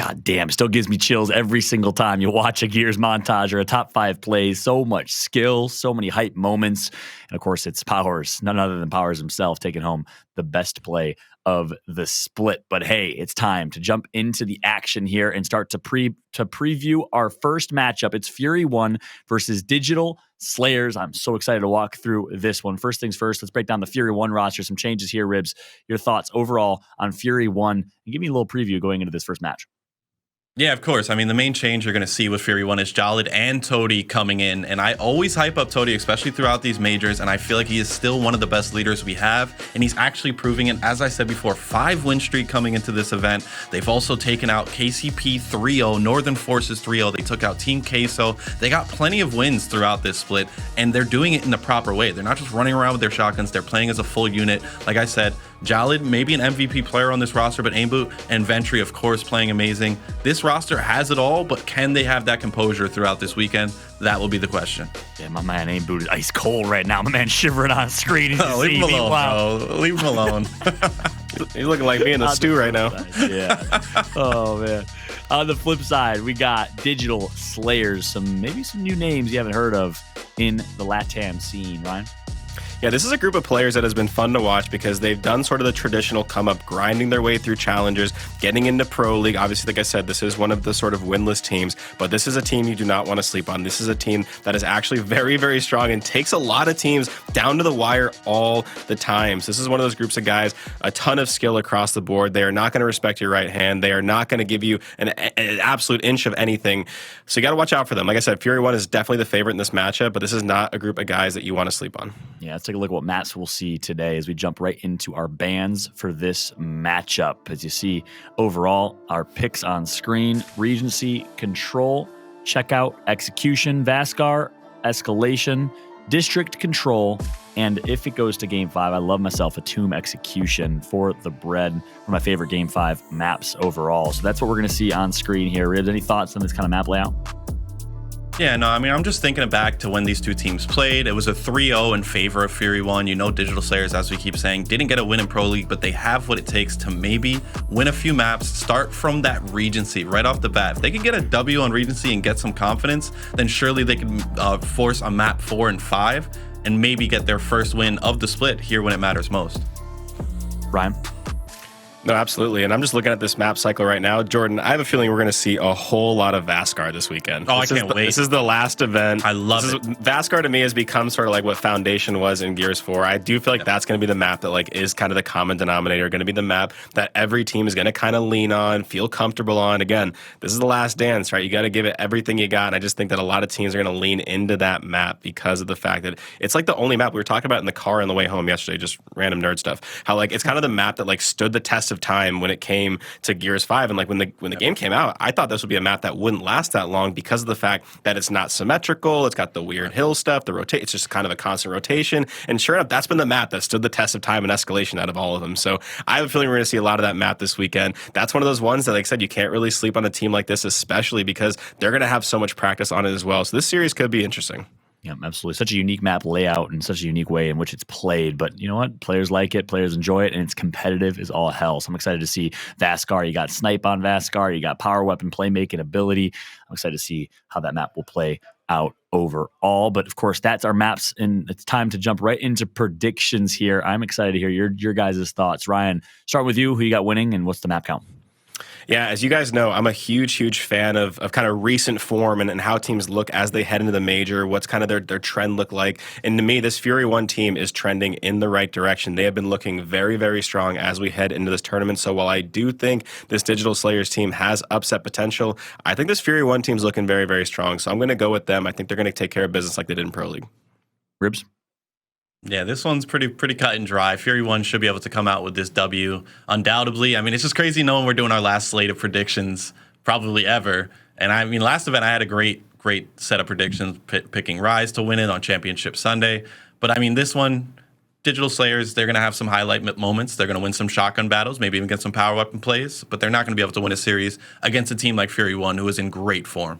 God damn, still gives me chills every single time you watch a Gears montage or a top 5 plays. So much skill, so many hype moments. And of course, it's Powers, none other than Powers himself, taking home the best play of the split. But hey, it's time to jump into the action here and start to preview our first matchup. It's Fury 1 versus Digital Slayers. I'm so excited to walk through this one. First things first, let's break down the Fury 1 roster. Some changes here, Ribs. Your thoughts overall on Fury 1. And give me a little preview going into this first match. Yeah, of course. I mean, the main change you're going to see with Fury 1 is Jalid and Toady coming in. And I always hype up Toady, especially throughout these majors. And I feel like he is still one of the best leaders we have. And he's actually proving it. As I said before, 5-win streak coming into this event. They've also taken out KCP 3-0, Northern Forces 3-0. They took out Team Queso. They got plenty of wins throughout this split. And they're doing it in the proper way. They're not just running around with their shotguns. They're playing as a full unit. Like I said, Jalid, maybe an MVP player on this roster, but Aimboot and Ventry, of course, playing amazing. This roster has it all, but can they have that composure throughout this weekend? That will be the question. Yeah, my man Aimboot is ice cold right now. My man shivering on screen. Leave him alone, bro. Leave him alone. He's looking like me in a stew right now. Yeah. Oh, man. On the flip side, we got Digital Slayers. Maybe some new names you haven't heard of in the LATAM scene, Ryan. Yeah, this is a group of players that has been fun to watch because they've done sort of the traditional come up, grinding their way through challengers, getting into Pro League. Obviously, like I said, this is one of the sort of winless teams, but this is a team you do not want to sleep on. This is a team that is actually very, very strong and takes a lot of teams down to the wire all the time. So this is one of those groups of guys, a ton of skill across the board. They are not going to respect your right hand. They are not going to give you an absolute inch of anything. So you got to watch out for them. Like I said, Fury 1 is definitely the favorite in this matchup, but this is not a group of guys that you want to sleep on. Yeah, let's take a look at what maps we'll see today as we jump right into our bans for this matchup. As you see, overall, our picks on screen: Regency, Control, Checkout, Execution, Vascar, Escalation, District Control, and if it goes to Game 5, I love myself a Tomb Execution for the bread. One of my favorite Game 5 maps overall. So that's what we're going to see on screen here. Ribs, any thoughts on this kind of map layout? Yeah, no, I mean, I'm just thinking back to when these two teams played. It was a 3-0 in favor of Fury 1. You know, Digital Slayers, as we keep saying, didn't get a win in Pro League, but they have what it takes to maybe win a few maps, start from that Regency right off the bat. If they can get a W on Regency and get some confidence, then surely they can force a map 4 and 5 and maybe get their first win of the split here when it matters most. Ryan? No, absolutely. And I'm just looking at this map cycle right now. Jordan, I have a feeling we're going to see a whole lot of Vascar this weekend. Oh, I can't wait. This is the last event. I love it. Vascar to me has become sort of like what Foundation was in Gears 4. I do feel like that's going to be the map that like is kind of the common denominator, going to be the map that every team is going to kind of lean on, feel comfortable on. Again, this is the last dance, right? You got to give it everything you got. And I just think that a lot of teams are going to lean into that map because of the fact that it's like the only map we were talking about in the car on the way home yesterday, just random nerd stuff. How like it's kind of the map that like stood the test of time when it came to Gears 5. And like when the game came out, I thought this would be a map that wouldn't last that long because of the fact that it's not symmetrical. It's got the weird hill stuff, it's just kind of a constant rotation. And sure enough, that's been the map that stood the test of time and escalation out of all of them. So I have a feeling we're going to see a lot of that map this weekend. That's one of those ones that, like I said, you can't really sleep on a team like this, especially because they're going to have so much practice on it as well. So this series could be interesting. Yeah, absolutely. Such a unique map layout and such a unique way in which it's played. But you know what? Players like it. Players enjoy it. And it's competitive as all hell. So I'm excited to see Vascar. You got snipe on Vascar. You got power weapon playmaking ability. I'm excited to see how that map will play out overall. But of course, that's our maps. And it's time to jump right into predictions here. I'm excited to hear your guys' thoughts. Ryan, start with you. Who you got winning and what's the map count? Yeah, as you guys know, I'm a huge fan of kind of recent form and how teams look as they head into the major, what's kind of their trend look like. And to me, this Fury 1 team is trending in the right direction. They have been looking very, very strong as we head into this tournament. So while I do think this Digital Slayers team has upset potential, I think this Fury 1 team's looking very, very strong. So I'm going to go with them. I think they're going to take care of business like they did in Pro League. Ribs? Yeah, this one's pretty cut and dry. Fury 1 should be able to come out with this W, undoubtedly. I mean, it's just crazy knowing we're doing our last slate of predictions probably ever. And I mean, last event I had a great set of predictions, picking Rise to win it on Championship Sunday. But I mean, this one, Digital Slayers, they're going to have some highlight moments. They're going to win some shotgun battles, maybe even get some power weapon plays. But they're not going to be able to win a series against a team like Fury 1, who is in great form.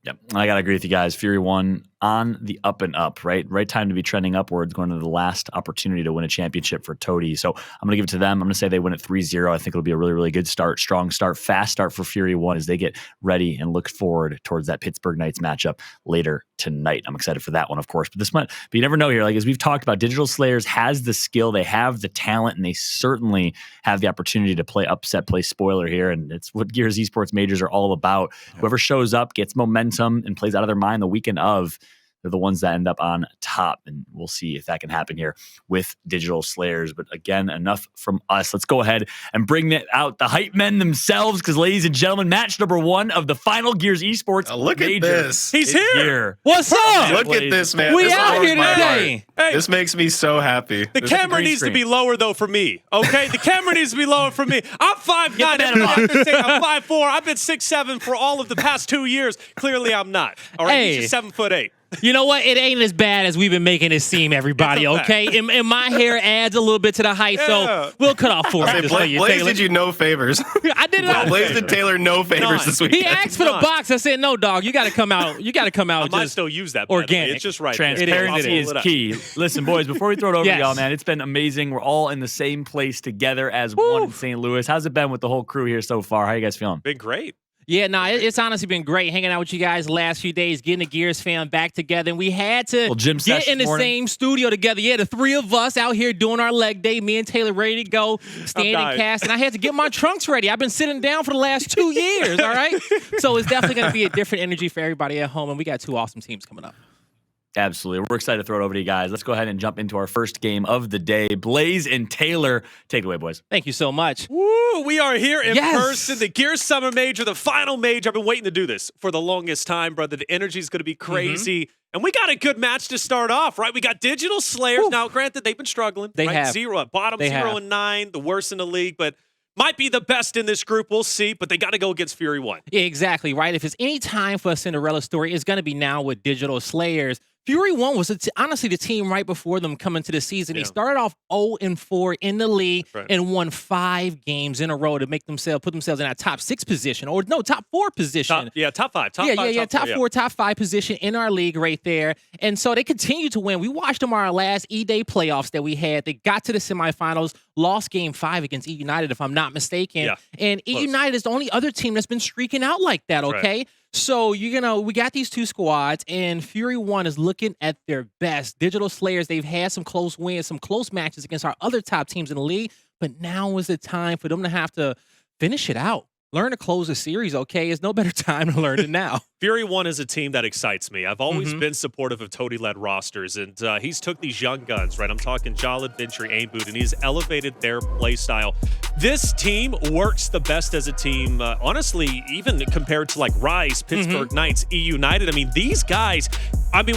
Yep, I got to agree with you guys. Fury 1 on the up and up, right? Right time to be trending upwards, going to the last opportunity to win a championship for Toady. So I'm going to give it to them. I'm going to say they win at 3-0. I think it'll be a really, really good start, strong start, fast start for Fury One as they get ready and look forward towards that Pittsburgh Knights matchup later tonight. I'm excited for that one, of course. But you never know here. Like as we've talked about, Digital Slayers has the skill, they have the talent, and they certainly have the opportunity to play upset, play spoiler here. And it's what Gears Esports Majors are all about. Whoever shows up, gets momentum, and plays out of their mind the weekend of, they're the ones that end up on top. And we'll see if that can happen here with Digital Slayers. But again, enough from us. Let's go ahead and bring out the hype men themselves, because ladies and gentlemen, match number 1 of the final Gears Esports look Major. at this. He's here. What's up? Look at this, man. We This out warms here my today. heart. Hey. This makes me so happy. The camera needs to be lower, though, for me. Okay? The camera needs to be lower for me. I'm 5'9". I'm 5'4". I've been 6'7" for all of the past 2 years. Clearly, I'm not. All right? Hey. He's just 7'8". You know what? It ain't as bad as we've been making it seem, everybody, It's a fact. okay? And my hair adds a little bit to the height, Yeah. so we'll cut off 4 inches for you, Blaze Taylor. did you no favors. I did it. Blaze did Taylor no favors None. this week. He asked for the None. box. I said, no, dog, you got to come out. You got to come I out might just still use that. by the way. organic. It's just right there. Transparency I'll is pull it up. key. Listen, boys, before we throw it over Yes. to y'all, man, it's been amazing. We're all in the same place together as one in St. Louis. How's it been with the whole crew here so far? How you guys feeling? Been great. Yeah, no, it's honestly been great hanging out with you guys the last few days, getting the Gears fam back together. And we had to Little gym get session in the morning. same studio together. Yeah, the 3 of us out here doing our leg day. Me and Taylor ready to go, standing dying. cast. And I had to get my trunks ready. I've been sitting down for the last 2 years, all right? So it's definitely going to be a different energy for everybody at home. And we got 2 awesome teams coming up. Absolutely. We're excited to throw it over to you guys. Let's go ahead and jump into our first game of the day. Blaze and Taylor, take it away, boys. Thank you so much. Woo! We are here in Yes. person. The Gears Summer Major, the final major. I've been waiting to do this for the longest time, brother. The energy is going to be crazy. And we got a good match to start off, right? We got Digital Slayers. Now, granted, they've been struggling. They right? have. Bottom They 0 have. and 9, the worst in the league, but might be the best in this group. We'll see, but they got to go against Fury One. Yeah, exactly, right? If it's any time for a Cinderella story, it's going to be now with Digital Slayers. Fury One was honestly the team right before them coming to the season. Yeah. They started off 0-4 in the league Right. and won 5 games in a row to put themselves in that top 6 position, or no, top 4 position. Top 5. Top 4, top 5 position in our league right there. And so they continue to win. We watched them our last E-Day playoffs that we had. They got to the semifinals, lost game 5 against E United, if I'm not mistaken. Yeah, And E close. United is the only other team that's been streaking out like that, That's right. okay? So, we got these 2 squads, and Fury One is looking at their best. Digital Slayers, they've had some close wins, some close matches against our other top teams in the league, but now is the time for them to have to finish it out. Learn to close a series, okay? There's no better time to learn it now. Fury One is a team that excites me. I've always been supportive of Toady-led rosters, and he's took these young guns, right? I'm talking Jalid, Ventry, Aimboot, and he's elevated their play style. This team works the best as a team, honestly, even compared to like Rise, Pittsburgh Knights, E United. I mean, these guys,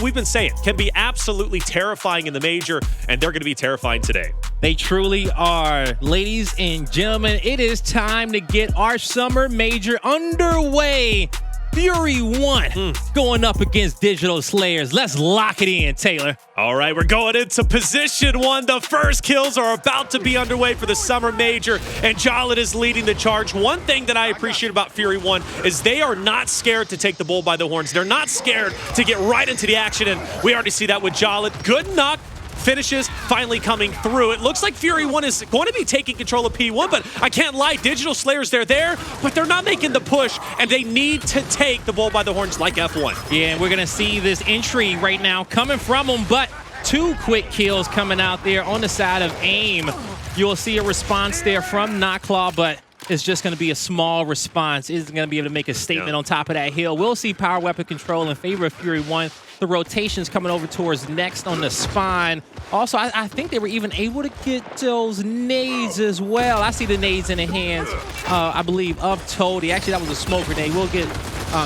we've been saying, can be absolutely terrifying in the major, and they're going to be terrifying today. They truly are. Ladies and gentlemen, it is time to get our summer major underway. Fury One going up against Digital Slayers. Let's lock it in, Taylor. All right, we're going into position 1. The first kills are about to be underway for the summer major, and Jalid is leading the charge. One thing that I appreciate about Fury One is they are not scared to take the bull by the horns. They're not scared to get right into the action, and we already see that with Jalid. Good knock. Finishes finally coming through. It looks like Fury One is going to be taking control of P1, but I can't lie, Digital Slayers, they're there, but they're not making the push, and they need to take the bull by the horns like F1. Yeah, and we're going to see this entry right now coming from them, but 2 quick kills coming out there on the side of AIM. You'll see a response there from Knockclaw, but it's just going to be a small response. Isn't going to be able to make a statement on top of that hill. We'll see power weapon control in favor of Fury One. The rotations coming over towards next on the spine. Also, I think they were even able to get those nades as well. I see the nades in the hands, I believe, of Toady. Actually, that was a smoke grenade. We'll get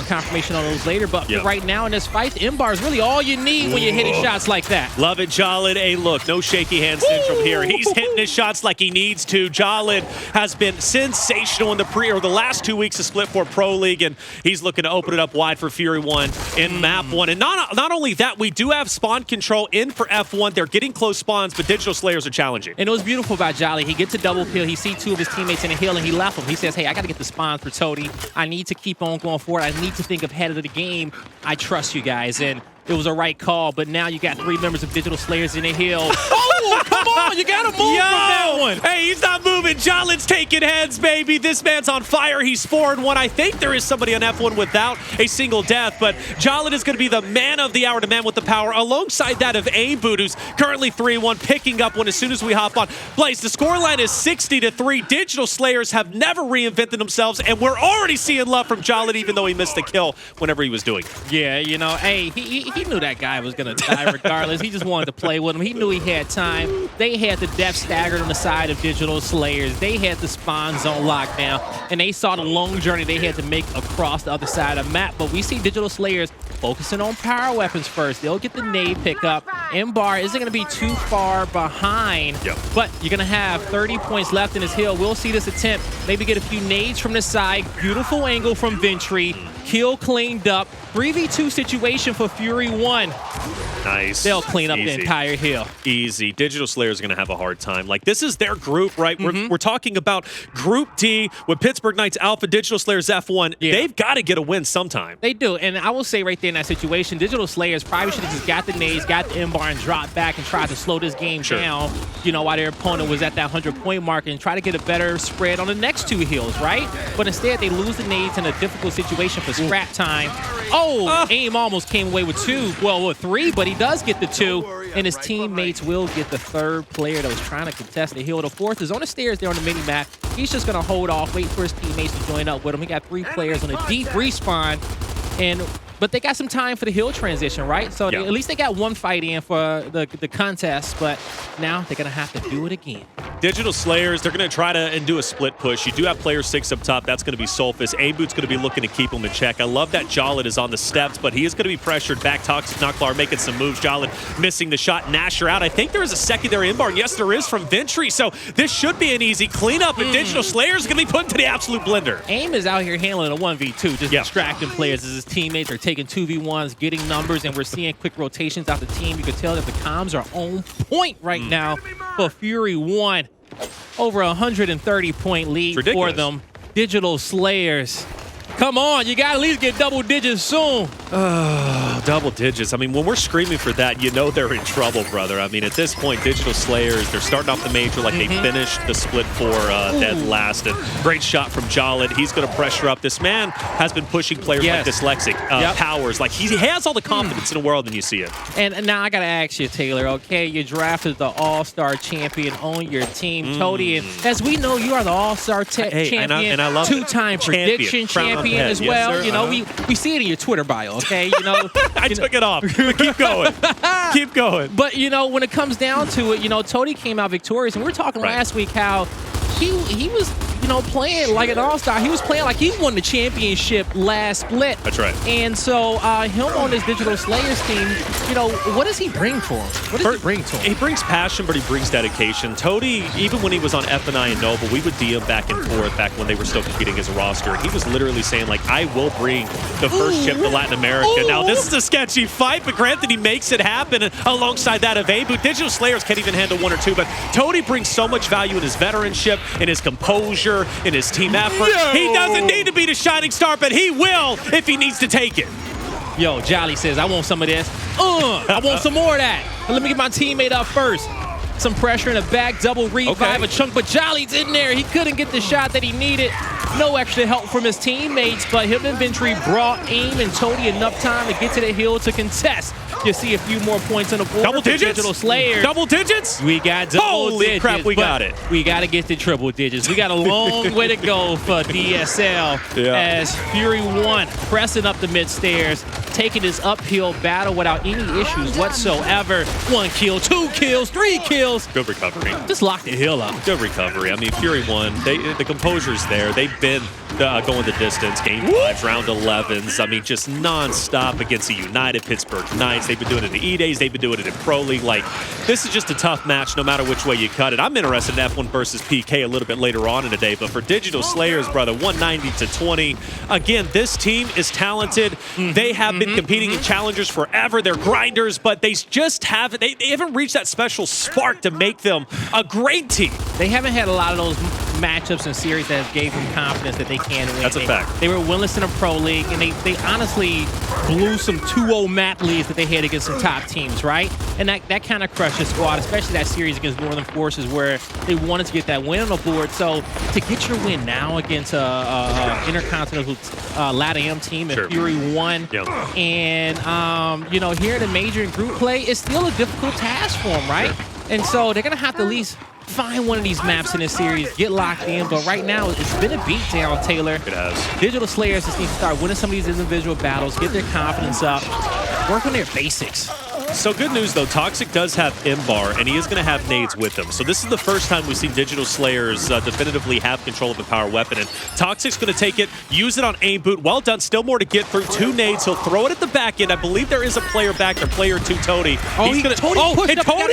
confirmation on those later. But for right now in this fight, the M-bar is really all you need when you're hitting shots like that. Love it, Jalid. Hey, look, no shaky hand syndrome here. He's hitting his shots like he needs to. Jalid has been sensational in the last 2 weeks of Split 4 Pro League, and he's looking to open it up wide for Fury One in map 1. And not only that, we do have spawn control in for F1. They're getting close spawns, but Digital Slayers are challenging. And it was beautiful about Jolly. He gets a double kill. He sees 2 of his teammates in the hill, and he left them. He says, hey, I got to get the spawns for Toady. I need to keep on going forward. I need to think ahead of the game. I trust you guys. And it was a right call, but now you got 3 members of Digital Slayers in the hill. Oh, come on, you gotta move from that one. Hey, he's not moving. Jollin's taking heads, baby. This man's on fire. He's 4-1. I think there is somebody on F1 without a single death, but Jollin is going to be the man of the hour, the man with the power, alongside that of Aimboot, who's currently 3-1, picking up one as soon as we hop on. Blaze, the scoreline is 60-3. Digital Slayers have never reinvented themselves, and we're already seeing love from Jollin, even though he missed the kill whenever he was doing it. Yeah, you know, hey, he knew that guy was going to die regardless. He just wanted to play with him. He knew he had time. They had the death staggered on the side of Digital Slayers. They had the spawn zone lockdown, and they saw the long journey they had to make across the other side of the map. But we see Digital Slayers focusing on power weapons first. They'll get the nade pickup. Mbar isn't going to be too far behind, but you're going to have 30 points left in his hill. We'll see this attempt. Maybe get a few nades from the side. Beautiful angle from Ventry. Kill cleaned up. 3v2 situation for Fury 1. Nice. They'll clean up the entire hill. Easy. Digital Slayers are going to have a hard time. Like, this is their group, right? We're talking about Group D with Pittsburgh Knights Alpha, Digital Slayers F1. Yeah. They've got to get a win sometime. They do, and I will say right there in that situation, Digital Slayers probably should have just got the nades, got the M-bar, and dropped back and tried to slow this game down, you know, while their opponent was at that 100-point mark and try to get a better spread on the next 2 hills, right? But instead, they lose the nades in a difficult situation for scrap time. Oh, Aim almost came away with 2. Well, with 3, but he does get the 2, and his teammates will get the 3rd player that was trying to contest the hill. The 4th is on the stairs there on the mini-map. He's just going to hold off, wait for his teammates to join up with him. He got 3 players on a deep respawn, but they got some time for the hill transition, right? So at least they got 1 fight in for the contest, but now they're going to have to do it again. Digital Slayers, they're going to try to do a split push. You do have player 6 up top. That's going to be Sulfus. Aimboot's going to be looking to keep him in check. I love that Jollin is on the steps, but he is going to be pressured back. Toxic Knocklar making some moves. Jollin missing the shot. Nasher out. I think there is a secondary inbar. Yes, there is from Ventry. So this should be an easy cleanup, and Digital Slayers are going to be put into the absolute blender. Aim is out here handling a 1v2, just distracting players as his teammates are taking 2v1s, getting numbers, and we're seeing quick rotations out the team. You can tell that the comms are on point right now for Fury 1. Over 130-point lead for them. Digital Slayers. Come on, you got to at least get double digits soon. Double digits. I mean, when we're screaming for that, you know they're in trouble, brother. I mean, at this point, Digital Slayers, they're starting off the major like they finished the split for dead last. And great shot from Jollin. He's going to pressure up. This man has been pushing players like Dyslexic, Powers. Like, he has all the confidence in the world, and you see it. And now I got to ask you, Taylor, okay, you drafted the All-Star champion on your team, Toady. And as we know, you are the All-Star champion, and I love 2-time prediction champion as well. Yes, you know, we see it in your Twitter bio, okay? You know, I took it off. Keep going. Keep going. But, you know, when it comes down to it, you know, Toady came out victorious. And we were talking last week how he was, you know, playing like an all-star. He was playing like he won the championship last split. That's right. And so him on this Digital Slayers team, you know, what does he bring for him? What does he bring to him? He brings passion, but he brings dedication. Toady, even when he was on F&I and Noble, we would DM back and forth back when they were still competing as a roster. He was literally saying, like, I will bring the first chip to Latin America. Now, this is a sketchy fight, but granted, he makes it happen alongside that of Abu. Digital Slayers can't even handle 1 or 2, but Toady brings so much value in his veteranship, in his composure, in his team effort. He doesn't need to be the shining star, but he will if he needs to take it. Yo, Jolly says, I want some of this. I want some more of that. But let me get my teammate up first. Some pressure in the back, double revive, a chunk, but Jolly's in there. He couldn't get the shot that he needed. No extra help from his teammates, but him and Ventry brought Aim and Toady enough time to get to the hill to contest. You see a few more points on the board. Double digits? Digital Slayers. Double digits? We got double digits. Holy crap, we got it. We got to get to triple digits. We got a long way to go for DSL as Fury 1 pressing up the mid stairs, taking this uphill battle without any issues whatsoever. 1 kill, 2 kills, 3 kills. Good recovery. Just lock the hill up. Good recovery. I mean, Fury 1, the composure's there. They've been going the distance, game 5s, round 11s. I mean, just nonstop against the United Pittsburgh Knights. They've been doing it in E-Days. They've been doing it in Pro League. Like, this is just a tough match no matter which way you cut it. I'm interested in F1 versus PK a little bit later on in the day, but for Digital Slayers, brother, 190-20. Again, this team is talented. They have been competing in challengers forever. They're grinders, but they just haven't reached that special spark to make them a great team. They haven't had a lot of those matchups and series that have gave them confidence that they can win. That's a fact. They were winless in a pro league, and they honestly blew some 2-0 map leads that they had against some top teams, right? And that kind of crushed the squad, especially that series against Northern Forces where they wanted to get that win on the board. So to get your win now against Intercontinental LATAM team and Fury 1, and you know, here in the major and group play, it's still a difficult task for them, right? And so they're gonna have to at least find one of these maps in this series, get locked in. But right now, it's been a beatdown, Taylor. It has. Digital Slayers just need to start winning some of these individual battles, get their confidence up, work on their basics. So good news, though. Toxic does have M-Bar, and he is going to have nades with him. So this is the first time we've seen Digital Slayers definitively have control of the power weapon. And Toxic's going to take it, use it on aim boot. Well done. Still more to get through. 2 nades. He'll throw it at the back end. I believe there is a player back there, player 2, Tody. Tody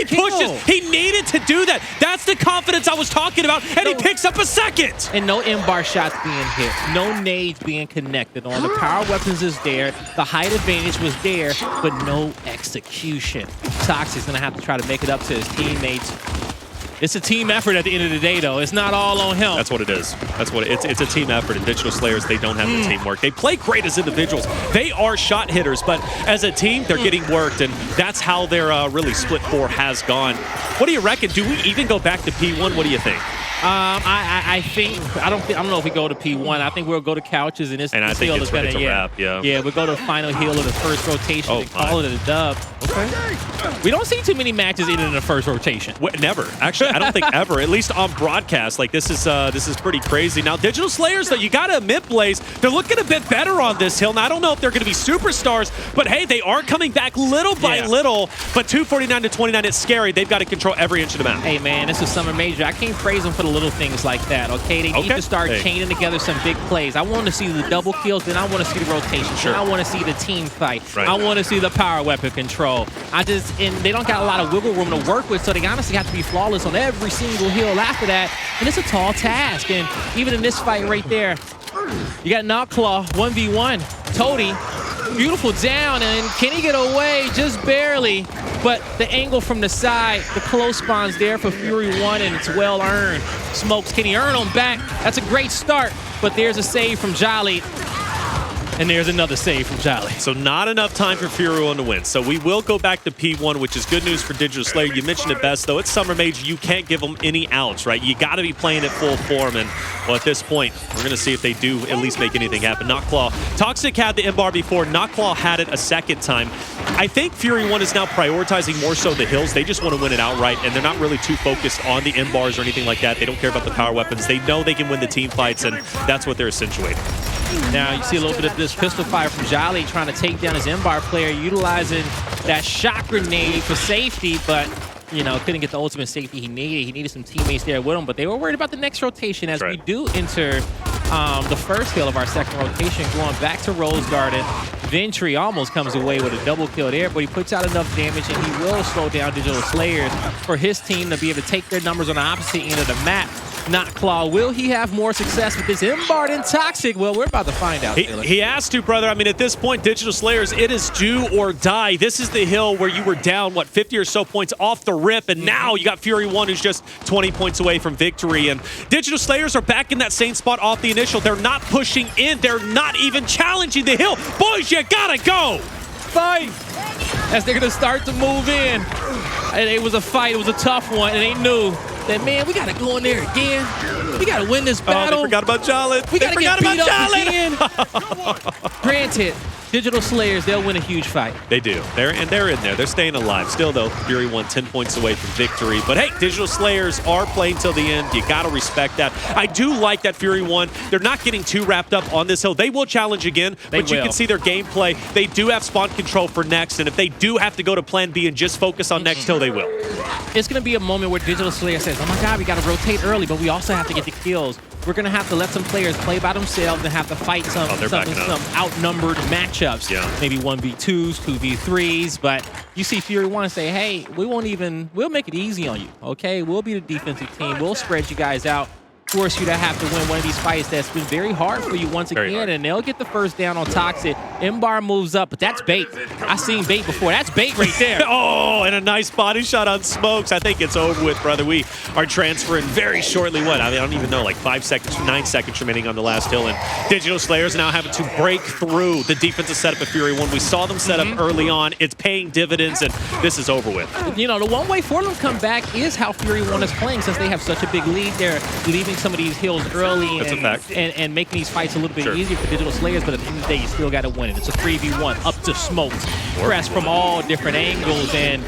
pushes. He needed to do that. That's the confidence I was talking about, and he picks up a second. And no M-Bar shots being hit. No nades being connected on. The power weapons is there. The height advantage was there, but no execution. Toxic's gonna have to try to make it up to his teammates. It's a team effort at the end of the day, though. It's not all on him. That's what it is. That's what it's a team effort. And Digital Slayers, they don't have the teamwork. They play great as individuals. They are shot hitters, but as a team, they're getting worked, and that's how their really split 4 has gone. What do you reckon? Do we even go back to P1? What do you think? I think I don't know if we go to P1. I think we'll go to couches, and I think it's a wrap. Yeah, we'll go to the final hill of the first rotation and call it a dub. Okay. We don't see too many matches even in the first rotation. Never. Actually, I don't think ever. At least on broadcast. Like this is pretty crazy. Now, Digital Slayers, though, you got to admit, Blaze, they're looking a bit better on this hill. Now, I don't know if they're going to be superstars, but hey, they are coming back little by little. But 249 to 29, it's scary. They've got to control every inch of the map. Hey, man, this is Summer Major. I can't praise them for the little things like that, okay? They need to start chaining together some big plays. I want to see the double kills, then I want to see the rotation. Then I want to see the team fight. Right. I want to see the power weapon control. And they don't got a lot of wiggle room to work with, so they honestly have to be flawless on every single hill after that. And it's a tall task. And even in this fight right there, you got Knockclaw, 1v1. Tody, beautiful down, and can he get away? Just barely. But the angle from the side, the close spawn's there for Fury 1, and it's well earned. Smokes, can he earn him back? That's a great start, but there's a save from Jolly. And there's another save from Jolly. So not enough time for Fury 1 to win. So we will go back to P1, which is good news for Digital Slayer. You mentioned it best, though. It's Summer Major. You can't give them any outs, right? You got to be playing at full form. And, well, at this point, we're going to see if they do at least make anything happen. Knockclaw. Toxic had the M-Bar before. Knockclaw had it a second time. I think Fury 1 is now prioritizing more so the hills. They just want to win it outright, and they're not really too focused on the M-Bars or anything like that. They don't care about the power weapons. They know they can win the team fights, and that's what they're accentuating. Now you see a little bit of this pistol fire from Jolly trying to take down his M-Bar player, utilizing that shot grenade for safety, but you know, couldn't get the ultimate safety he needed. He needed some teammates there with him, but they were worried about the next rotation as we do enter the first hill of our second rotation, going back to Rose Garden. Ventry almost comes away with a double kill there, but he puts out enough damage, and he will slow down Digital Slayers for his team to be able to take their numbers on the opposite end of the map. Knockclaw, will he have more success with this M-Bar than Toxic? Well, we're about to find out. He has to, brother. I mean, at this point, Digital Slayers, it is do or die. This is the hill where you were down, 50 or so points off the rip, and now you got Fury 1 who's just 20 points away from victory. And Digital Slayers are back in that same spot off the initial. They're not pushing in. They're not even challenging the hill. Boys, you gotta go. Fight! As they're gonna start to move in. And it was a fight. It was a tough one, and they knew that, man, we got to go in there again. We got to win this battle. They forgot about Jolly. We got to get beat up again. Granted, Digital Slayers, they'll win a huge fight. They do. They're in there. They're staying alive. Still, though, Fury 1 10 points away from victory. But, hey, Digital Slayers are playing till the end. You got to respect that. I do like that Fury 1. They're not getting too wrapped up on this hill. They will challenge again, but you can see their gameplay. They do have spawn control for next, and if they do have to go to plan B and just focus on next hill, they will. It's going to be a moment where Digital Slayer says, oh, my God, we got to rotate early, but we also have to get the kills. We're going to have to let some players play by themselves and have to fight some outnumbered matchups. Yeah. Maybe 1v2s, 2v3s, but you see Fury 1 say, hey, we'll make it easy on you, okay? We'll be the defensive team. We'll spread you guys out. force you to have to win one of these fights that's been very hard for you once again, and they'll get the first down on Toxic. M-Bar moves up, but that's bait. I've seen bait before. That's bait right there. Oh, and a nice body shot on Smokes. I think it's over with, brother. We are transferring very shortly. What? I don't even know, like 5 seconds, 9 seconds remaining on the last hill, and Digital Slayers now having to break through the defensive setup of Fury 1. We saw them set up early on. It's paying dividends, and this is over with. You know, the one way for them to come back is how Fury 1 is playing, since they have such a big lead. They're leaving some of these hills early and making these fights a little bit easier for Digital Slayers, but at the end of the day, you still got to win it. It's a 3v1 up to Smokes. Press from all different angles, and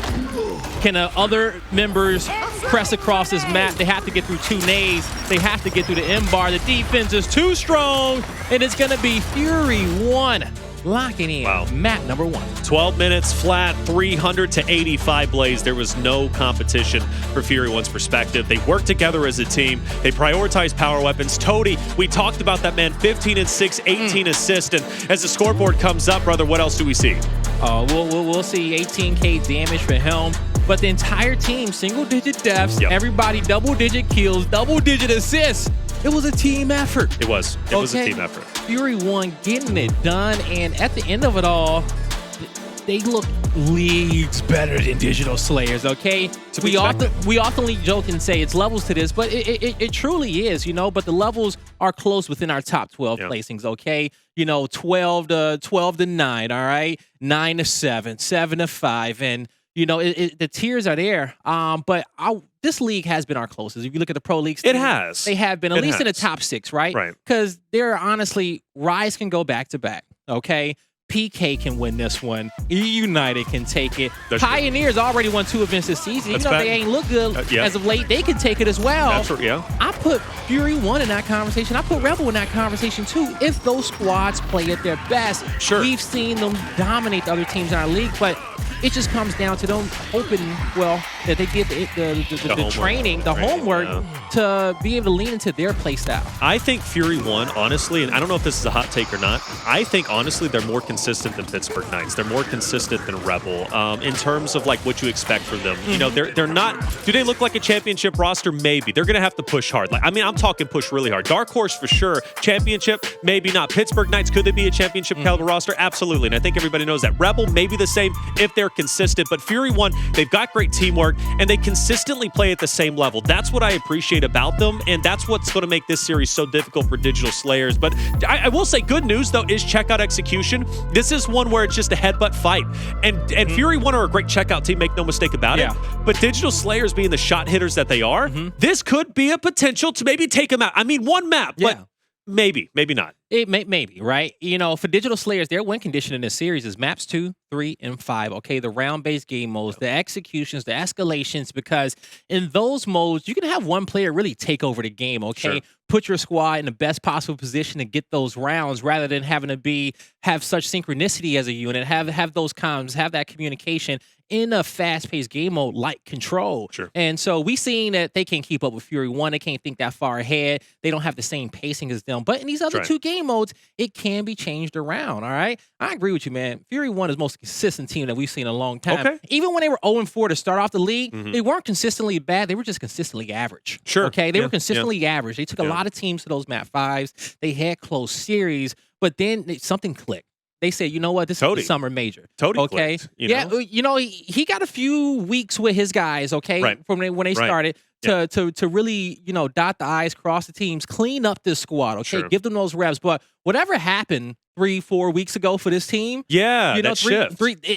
can other members press across this map? They have to get through 2 nades. They have to get through the M-Bar. The defense is too strong, and it's going to be Fury 1 locking in map number 1. 12 minutes flat, 300 to 85 Blaze. There was no competition for Fury 1's perspective. They worked together as a team. They prioritized power weapons. Toady, we talked about that, man. 15 and 6, 18 assists. And as the scoreboard comes up, brother, what else do we see? We'll see 18K damage for him. But the entire team, single-digit deaths, everybody double-digit kills, double-digit assists. It was a team effort. It was. It was a team effort. Fury 1 getting it done, and at the end of it all, they look leagues better than Digital Slayers, okay? We often joke and say it's levels to this, but it truly is, you know, but the levels are close within our top 12 placings, okay? You know, 12 to 9, all right? 9 to 7, 7 to 5, and you know, the tiers are there, but this league has been our closest. If you look at the pro leagues, it has. They have been at least in the top 6, right? Right. Because they're honestly, Rise can go back to back. Okay, PK can win this one. E United can take it. Pioneers already won 2 events this season. Even though they ain't look good as of late, they can take it as well. That's right, I put Fury 1 in that conversation. I put Rebel in that conversation too. If those squads play at their best, we've seen them dominate the other teams in our league, but it just comes down to them hoping, well, that they get the training, the homework to be able to lean into their play style. I think Fury 1, honestly, and I don't know if this is a hot take or not, I think, honestly, they're more consistent than Pittsburgh Knights. They're more consistent than Rebel in terms of, like, what you expect from them. You know, they're not, do they look like a championship roster? Maybe. They're going to have to push hard. Like, I mean, I'm talking push really hard. Dark Horse, for sure. Championship, maybe not. Pittsburgh Knights, could they be a championship caliber roster? Absolutely. And I think everybody knows that. Rebel, maybe the same if they're consistent, but Fury 1, they've got great teamwork and they consistently play at the same level. That's what I appreciate about them, and that's what's going to make this series so difficult for Digital Slayers. But I will say, good news though is checkout execution. This is one where it's just a headbutt fight, and Fury 1 are a great checkout team, make no mistake about it. But Digital Slayers, being the shot hitters that they are, this could be a potential to maybe take them out. I mean, one map, but maybe not. Maybe, right? You know, for Digital Slayers, their win condition in this series is maps 2, 3, and 5. Okay, the round-based game modes, the executions, the escalations, because in those modes, you can have one player really take over the game, okay? Put your squad in the best possible position to get those rounds rather than having to have such synchronicity as a unit, have those comms, have that communication in a fast-paced game mode like Control. And so we've seen that they can't keep up with Fury 1. They can't think that far ahead. They don't have the same pacing as them. But in these other 2 game modes, it can be changed around, all right? I agree with you, man. Fury 1 is the most consistent team that we've seen in a long time. Even when they were 0-4 to start off the league, they weren't consistently bad. They were just consistently average. Okay? They were consistently average. They took a lot of teams to those map 5s. They had close series, but then something clicked. They said, you know what, this is the summer major. Okay? Clicked, you know? You know, he got a few weeks with his guys, okay, from when they started to really, you know, dot the I's, cross the teams, clean up this squad, okay? Give them those reps. But whatever happened 3-4 weeks ago for this team, you know,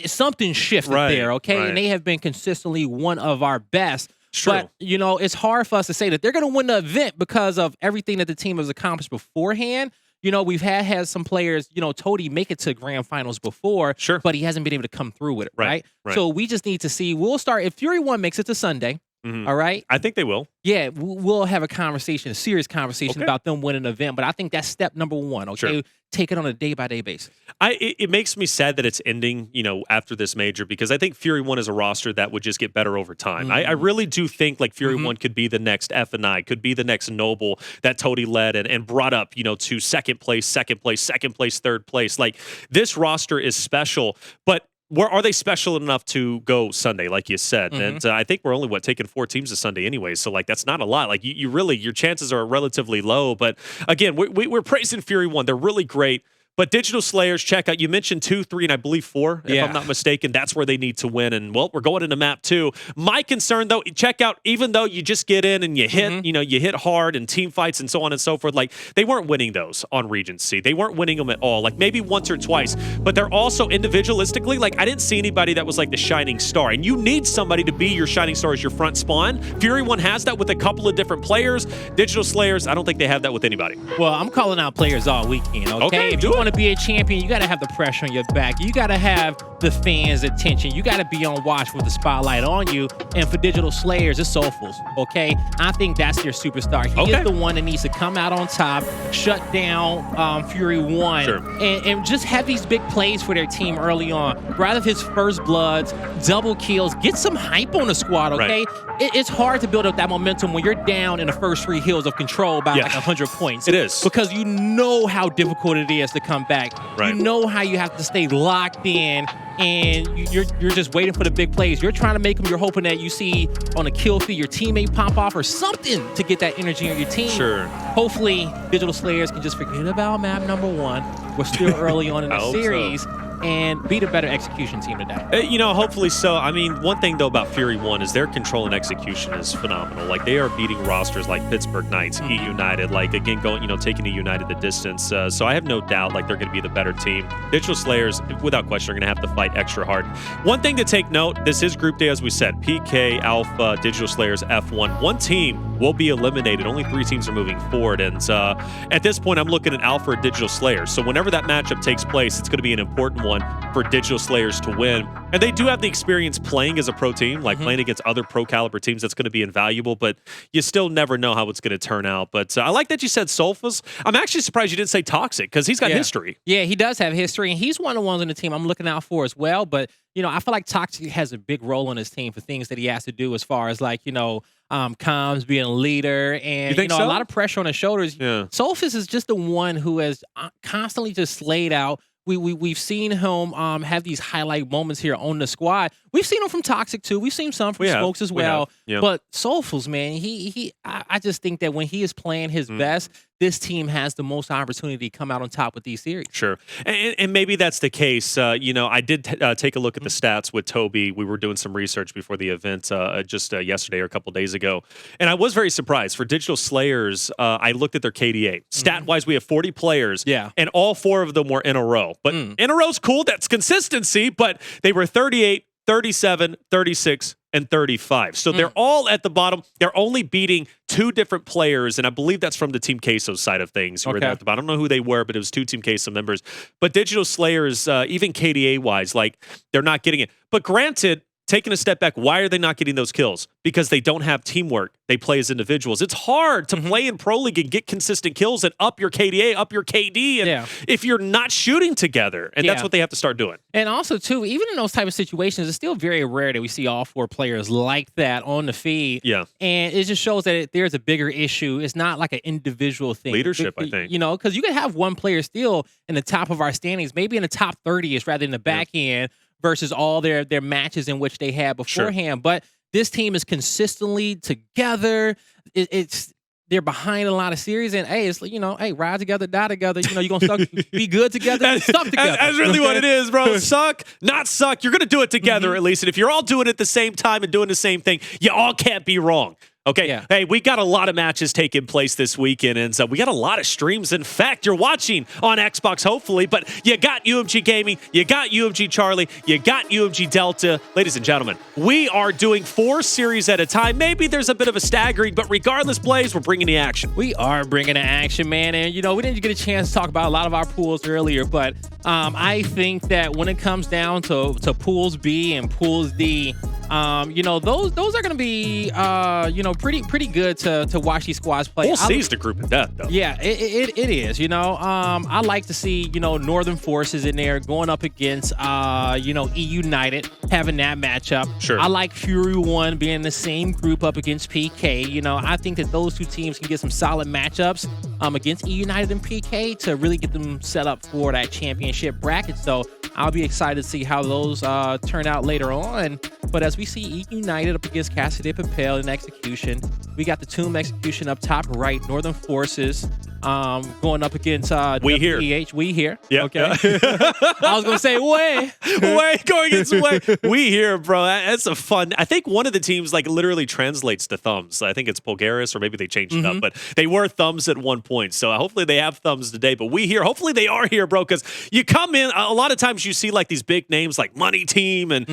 something shifted there, okay? And they have been consistently one of our best. But, you know, it's hard for us to say that they're going to win the event because of everything that the team has accomplished beforehand. You know, we've had some players, you know, Toady make it to grand finals before, but he hasn't been able to come through with it, right? So we just need to see. We'll start, if Fury 1 makes it to Sunday, all right? I think they will. Yeah, we'll have a serious conversation about them winning an event, but I think that's step number 1, okay? Take it on a day-by-day basis. It makes me sad that it's ending, you know, after this major, because I think Fury 1 is a roster that would just get better over time. I really do think, like, Fury 1 could be the next F&I, could be the next Noble that Toady led and brought up, you know, to second place, third place. Like, this roster is special, but are they special enough to go Sunday, like you said? And I think we're only taking 4 teams to Sunday anyway, so like that's not a lot. Like you really, your chances are relatively low. But again, we're praising Fury 1. They're really great. But Digital Slayers, check out. You mentioned 2, 3, and I believe 4, if I'm not mistaken. That's where they need to win. And well, we're going into map 2. My concern, though, check out. Even though you just get in and you hit, you hit hard and team fights and so on and so forth. Like they weren't winning those on Regency. They weren't winning them at all. Like maybe once or twice. But they're also individualistically. Like I didn't see anybody that was like the shining star. And you need somebody to be your shining star as your front spawn. Fury 1 has that with a couple of different players. Digital Slayers, I don't think they have that with anybody. Well, I'm calling out players all weekend. Okay, if you want to be a champion, you got to have the pressure on your back. You got to have the fans' attention. You got to be on watch with the spotlight on you. And for Digital Slayers, it's Soulfuls. Okay, I think that's their superstar. He is the one that needs to come out on top, shut down Fury 1, and just have these big plays for their team early on. Rather his first bloods, double kills, get some hype on the squad. Okay, it's hard to build up that momentum when you're down in the first 3 hills of control by like 100 points. It is, because you know how difficult it is to come back. You know how you have to stay locked in, and you're just waiting for the big plays. You're trying to make them. You're hoping that you see on a kill feed your teammate pop off or something to get that energy on your team. Hopefully, Digital Slayers can just forget about map number 1. We're still early on in the series. And be the better execution team today. Hopefully so. I mean, one thing, though, about Fury 1 is their control and execution is phenomenal. Like, they are beating rosters like Pittsburgh Knights, E United, like, again, taking E United the distance. So I have no doubt, like, they're going to be the better team. Digital Slayers, without question, are going to have to fight extra hard. One thing to take note, this is Group Day, as we said. PK, Alpha, Digital Slayers, F1. One team will be eliminated. Only 3 teams are moving forward. And at this point, I'm looking at Alpha or Digital Slayers. So whenever that matchup takes place, it's going to be an important one for Digital Slayers to win. And they do have the experience playing as a pro team, like playing against other pro caliber teams. That's going to be invaluable, but you still never know how it's going to turn out. But I like that you said Soulfuls. I'm actually surprised you didn't say Toxic, because he's got history. Yeah, he does have history, and he's one of the ones on the team I'm looking out for as well. But, I feel like Toxic has a big role on his team for things that he has to do as far as like, comms, being a leader, and a lot of pressure on his shoulders. Soulfuls is just the one who has constantly just slayed out. We've seen him have these highlight moments here on the squad. We've seen him from Toxic too. We've seen some from Smokes as well. But Soulfuls, man, I just think that when he is playing his best, this team has the most opportunity to come out on top with these series. And maybe that's the case. I did take a look at the stats with Toby. We were doing some research before the event just yesterday or a couple days ago. And I was very surprised. For Digital Slayers, I looked at their KDA. Stat-wise, we have 40 players, and all 4 of them were in a row. But in a row's cool. That's consistency. But they were 38, 37, 36, and 35. So they're all at the bottom. They're only beating 2 different players, and I believe that's from the Team Queso side of things. Who were there at the bottom. I don't know who they were, but it was 2 Team Queso members. But Digital Slayers, even KDA-wise, like, they're not getting it. But granted, taking a step back, why are they not getting those kills? Because they don't have teamwork. They play as individuals. It's hard to play in Pro League and get consistent kills and up your KDA, up your KD, and if you're not shooting together. And that's what they have to start doing. And also, too, even in those type of situations, it's still very rare that we see all 4 players like that on the feed. And it just shows that there's a bigger issue. It's not like an individual thing. Leadership, I think. Because you could have one player still in the top of our standings, maybe in the top 30s rather than the back end, versus all their matches in which they had beforehand. But this team is consistently together. They're behind a lot of series, and it's ride together, die together. You're gonna be good together, stuck together. That's really what it is, bro. Suck, not suck. You're gonna do it together at least. And if you're all doing it at the same time and doing the same thing, you all can't be wrong. Okay, hey, we got a lot of matches taking place this weekend, and so we got a lot of streams. In fact, you're watching on Xbox, hopefully, but you got UMG Gaming, you got UMG Charlie, you got UMG Delta. Ladies and gentlemen, we are doing 4 series at a time. Maybe there's a bit of a staggering, but regardless, Blaze, we're bringing the action. We are bringing the action, man, and we didn't get a chance to talk about a lot of our pools earlier, but I think that when it comes down to pools B and pools D, those are going to be, pretty good to watch these squads play. Pool C is the group of death, though. Yeah, it is. I like to see Northern Forces in there going up against E United, having that matchup. I like Fury 1 being in the same group up against PK. I think that those 2 teams can get some solid matchups against E United and PK to really get them set up for that championship bracket. So I'll be excited to see how those turn out later on. But as we see E United up against Cassidy Papel in execution, we got the Tomb execution up top right, Northern Forces going up against We Here. WEH. We Here. Yeah. Okay. I was going to say, way going against way. We Here, bro. That's a fun. I think one of the teams like literally translates to thumbs. I think it's Bulgaris, or maybe they changed it up, but they were thumbs at one point. So hopefully they have thumbs today. But We Here, hopefully they are here, bro. Because you come in, a lot of times you see like these big names like Money Team and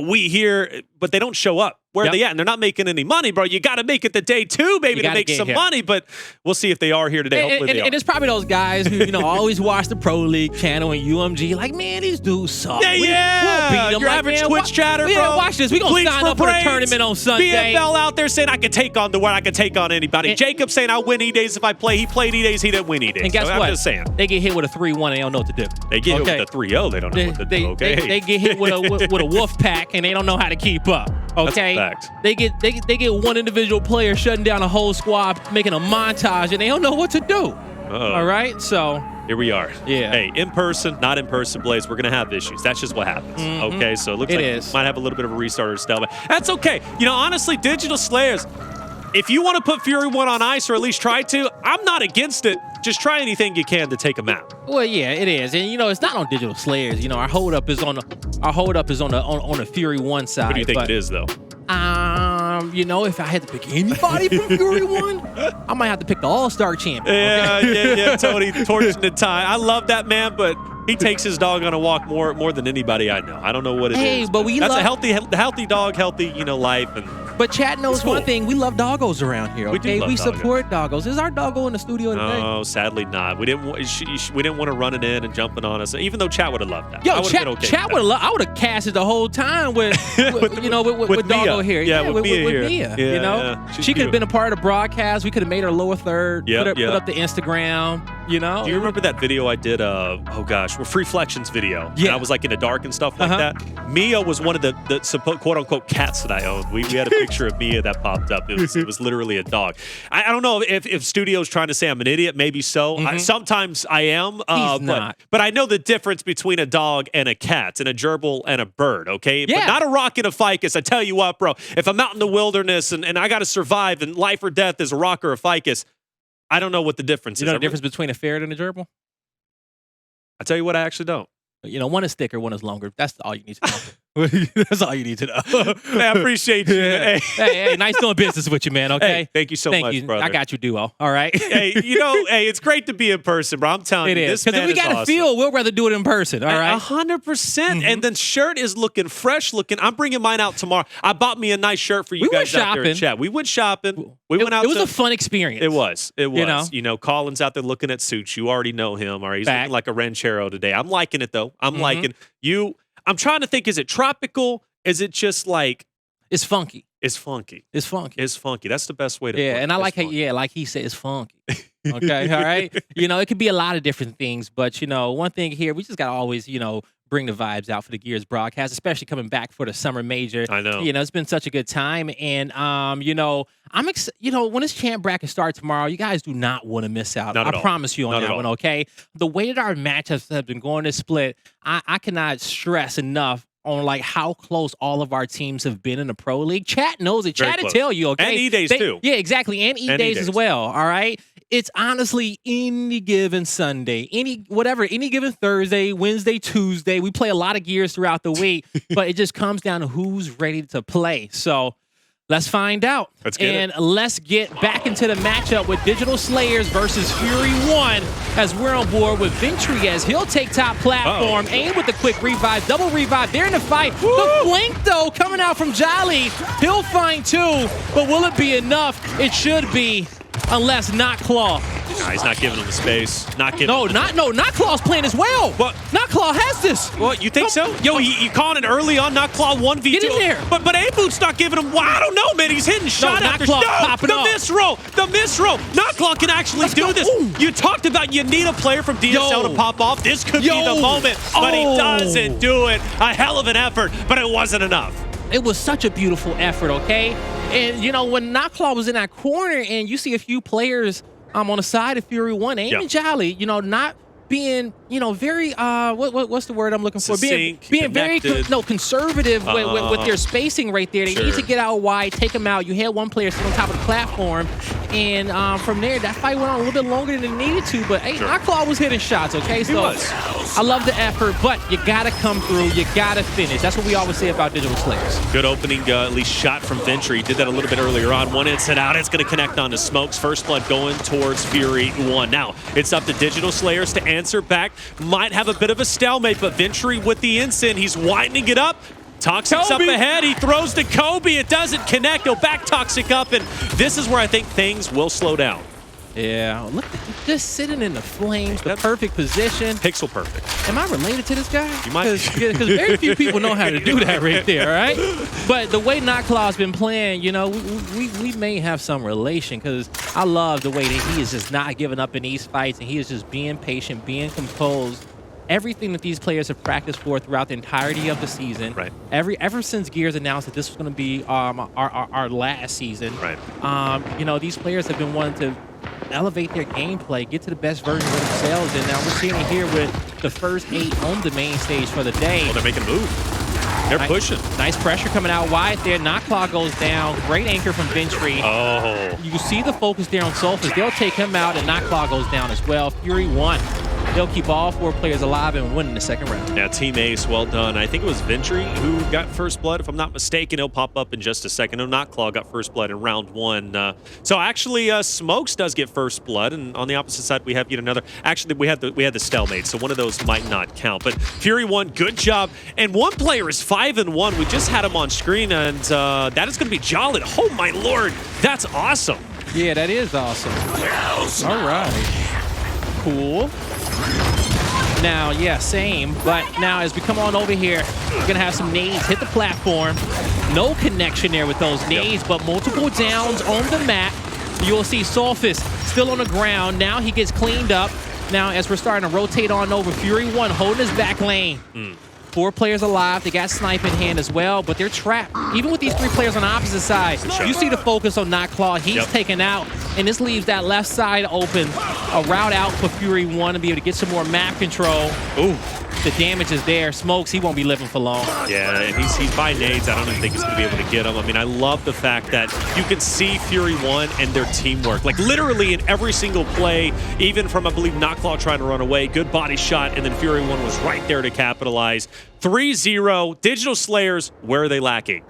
We Here, but they don't show up. Where are they at? And they're not making any money, bro. You got to make it the day two, baby, to make some money. But we'll see if they are here today. Hopefully they are. And it's probably those guys who, always watch the Pro League channel and UMG. Like, man, these dudes suck. Yeah, We'll beat them. Your like, average man, Twitch chatter, bro. Yeah, watch this. We're going to sign up for the tournament on Sunday. BFL out there saying I could take on the world. I could take on anybody. And Jacob saying I'll win E-Days if I play. He played E-Days. He didn't win E-Days. And guess so what? I'm just saying. They get hit with a 3-1 and they don't know what to do. They get hit with a 3-0. They don't know what to do, okay? They get hit with a wolf pack and they don't know how to keep up. Okay? That's a fact. They get one individual player shutting down a whole squad, making a montage, and they don't know what to do. All right? So here we are. Yeah. Hey, in person, not in person, Blaze. We're going to have issues. That's just what happens. Okay? So it looks like we might have a little bit of a restart or still, but that's okay. Honestly, Digital Slayers, if you want to put Fury 1 on ice or at least try to, I'm not against it. Just try anything you can to take them out. Well, yeah, it is, and it's not on Digital Slayers. Our hold up is on the Fury 1 side. What do you think it is, though? If I had to pick anybody from Fury 1, I might have to pick the All-Star champion. Yeah, Tony, torching the tie. I love that man, but he takes his dog on a walk more than anybody I know. I don't know what it is. Hey, but that's a healthy dog, healthy, life. But Chad knows one thing. We love doggos around here, okay? We support doggos. Is our doggo in the studio today? No, sadly not. We didn't want to run it in and jumping on us, even though Chat would have loved that. Yo, Chat would have loved. I would have casted the whole time with Doggo here. Yeah, with Mia here. Mia, Yeah, she could have been a part of the broadcast. We could have made her lower third, put up the Instagram, Do you remember that video I did, Reflections video? Yeah. And I was like in the dark and stuff like that. Mia was one of the quote unquote cats that I owned. We had a picture of Mia that popped up. It was literally a dog. I don't know if studio's trying to say I'm an idiot. Maybe so. Sometimes I am. He's not. But I know the difference between a dog and a cat, and a gerbil and a bird, okay? Yeah. But not a rock and a ficus. I tell you what, bro. If I'm out in the wilderness and I got to survive and life or death is a rock or a ficus, I don't know what the difference is. You know the difference between a ferret and a gerbil? I tell you what, I actually don't. One is thicker, one is longer. That's all you need to know. That's all you need to know. I appreciate you. Yeah. Hey, nice doing business with you, man. Okay. Hey, thank you so much, brother. I got you, duo. All right. Hey, it's great to be in person, bro. I'm telling you, is. This man if we got awesome. a feel, we'll rather do it in person. All right. 100%. And then shirt is looking fresh looking. I'm bringing mine out tomorrow. I bought me a nice shirt for you guys out there in chat. We went shopping. We went out. It was a fun experience. It was. Colin's out there looking at suits. You already know him. All right. He's looking like a ranchero today. I'm liking it though. I'm liking you. I'm trying to think. Is it tropical? Is it just like it's funky? It's funky. It's funky. It's funky. That's the best way to put it. And I like how like he said, it's funky. Okay, all right. It could be a lot of different things, but one thing here, we just gotta always, bring the vibes out for the Gears broadcast, especially coming back for the summer major. I know. It's been such a good time, and I'm when this champ bracket starts tomorrow, you guys do not want to miss out. I promise you on that one. Okay, the way that our matchups have been going this split, I cannot stress enough on like how close all of our teams have been in the Pro League. Chat knows it. Chat will tell you, okay? And E-Days too. Yeah, exactly. And E-Days as well, all right? It's honestly any given Sunday, any given Thursday, Wednesday, Tuesday. We play a lot of Gears throughout the week, but it just comes down to who's ready to play. So let's find out. Let's get back into the matchup with Digital Slayers versus Fury 1 as we're on board with Ventry as he'll take top platform. Aim with the quick revive, double revive. They're in the fight. Woo! The flank, though, coming out from Jolly. He'll find two, but will it be enough? It should be, unless not Claw. No, he's not giving him the space. Not Claw's playing as well. What? Not Claw has this. What, you think so? Yo, you calling it early on, Not Claw 1v2. Get in there. But A-Boot's not giving him, I don't know, man. He's hitting shot after shot. The misroll. Not Claw can actually do this. Ooh. You talked about you need a player from DSL to pop off. This could be the moment, but he doesn't do it. A hell of an effort, but it wasn't enough. It was such a beautiful effort, okay? And, when Knockclaw was in that corner and you see a few players on the side of Fury 1 aiming Jolly, not being, very what's the word I'm looking for? Being Succinct, very connected. conservative with their spacing right there. They need to get out wide, take them out. You had one player sit on top of the platform, and from there that fight went on a little bit longer than it needed to. But hey, Nightclaw was hitting shots. Okay, so I love the effort, but you gotta come through. You gotta finish. That's what we always say about Digital Slayers. Good opening, at least shot from Ventry. Did that a little bit earlier on. One inside out. It's going to connect onto Smokes. First blood going towards Fury 1. Now, it's up to Digital Slayers to answer back. Might have a bit of a stalemate, but Ventry with the instant. He's widening it up. Toxic's up ahead. He throws to Kobe. It doesn't connect. He'll back Toxic up, and this is where I think things will slow down. Yeah, look, just sitting in the flames, the perfect position. Pixel perfect. Am I related to this guy? You might. Because very few people know how to do that right there, all right? But the way Nightclaw's been playing, we may have some relation, because I love the way that he is just not giving up in these fights, and he is just being patient, being composed. Everything that these players have practiced for throughout the entirety of the season. Right. Ever since Gears announced that this was going to be our last season. Right. These players have been wanting to elevate their gameplay, get to the best version of themselves, and now we're seeing it here with the first 8 on the main stage for the day. Oh, they're making a move. They're pushing. Nice pressure coming out wide there. Nightclaw goes down. Great anchor from Ventry. Oh. You see the focus there on Sulfus. They'll take him out, and Nightclaw goes down as well. Fury 1. They'll keep all 4 players alive and win in the second round. Yeah, Team Ace, well done. I think it was Ventry who got first blood. If I'm not mistaken, he'll pop up in just a second. No, Nightclaw got first blood in round 1. So actually, Smokes does get first blood, and on the opposite side, we have yet another. Actually, we had the stalemate, so one of those might not count. But Fury 1, good job. And one player is 5-1. We just had him on screen, and that is going to be Jolid. Oh my lord, that's awesome. Yeah, that is awesome. All right. Cool. Now, yeah, same. But now as we come on over here, we're going to have some nades hit the platform. No connection there with those nades, but multiple downs on the map. You'll see Sulfus still on the ground. Now he gets cleaned up. Now as we're starting to rotate on over, Fury 1 holding his back lane. 4 players alive. They got snipe in hand as well, but they're trapped. Even with these 3 players on the opposite side, you see the focus on Nightclaw. He's taken out, and this leaves that left side open. A route out for Fury 1 to be able to get some more map control. Ooh. The damage is there. Smokes, he won't be living for long. Yeah, and he's by nades. I don't even think he's going to be able to get him. I mean, I love the fact that you can see Fury 1 and their teamwork. Like, literally in every single play, even from, I believe, Nightclaw trying to run away, good body shot, and then Fury 1 was right there to capitalize. 3-0. Digital Slayers, where are they lacking?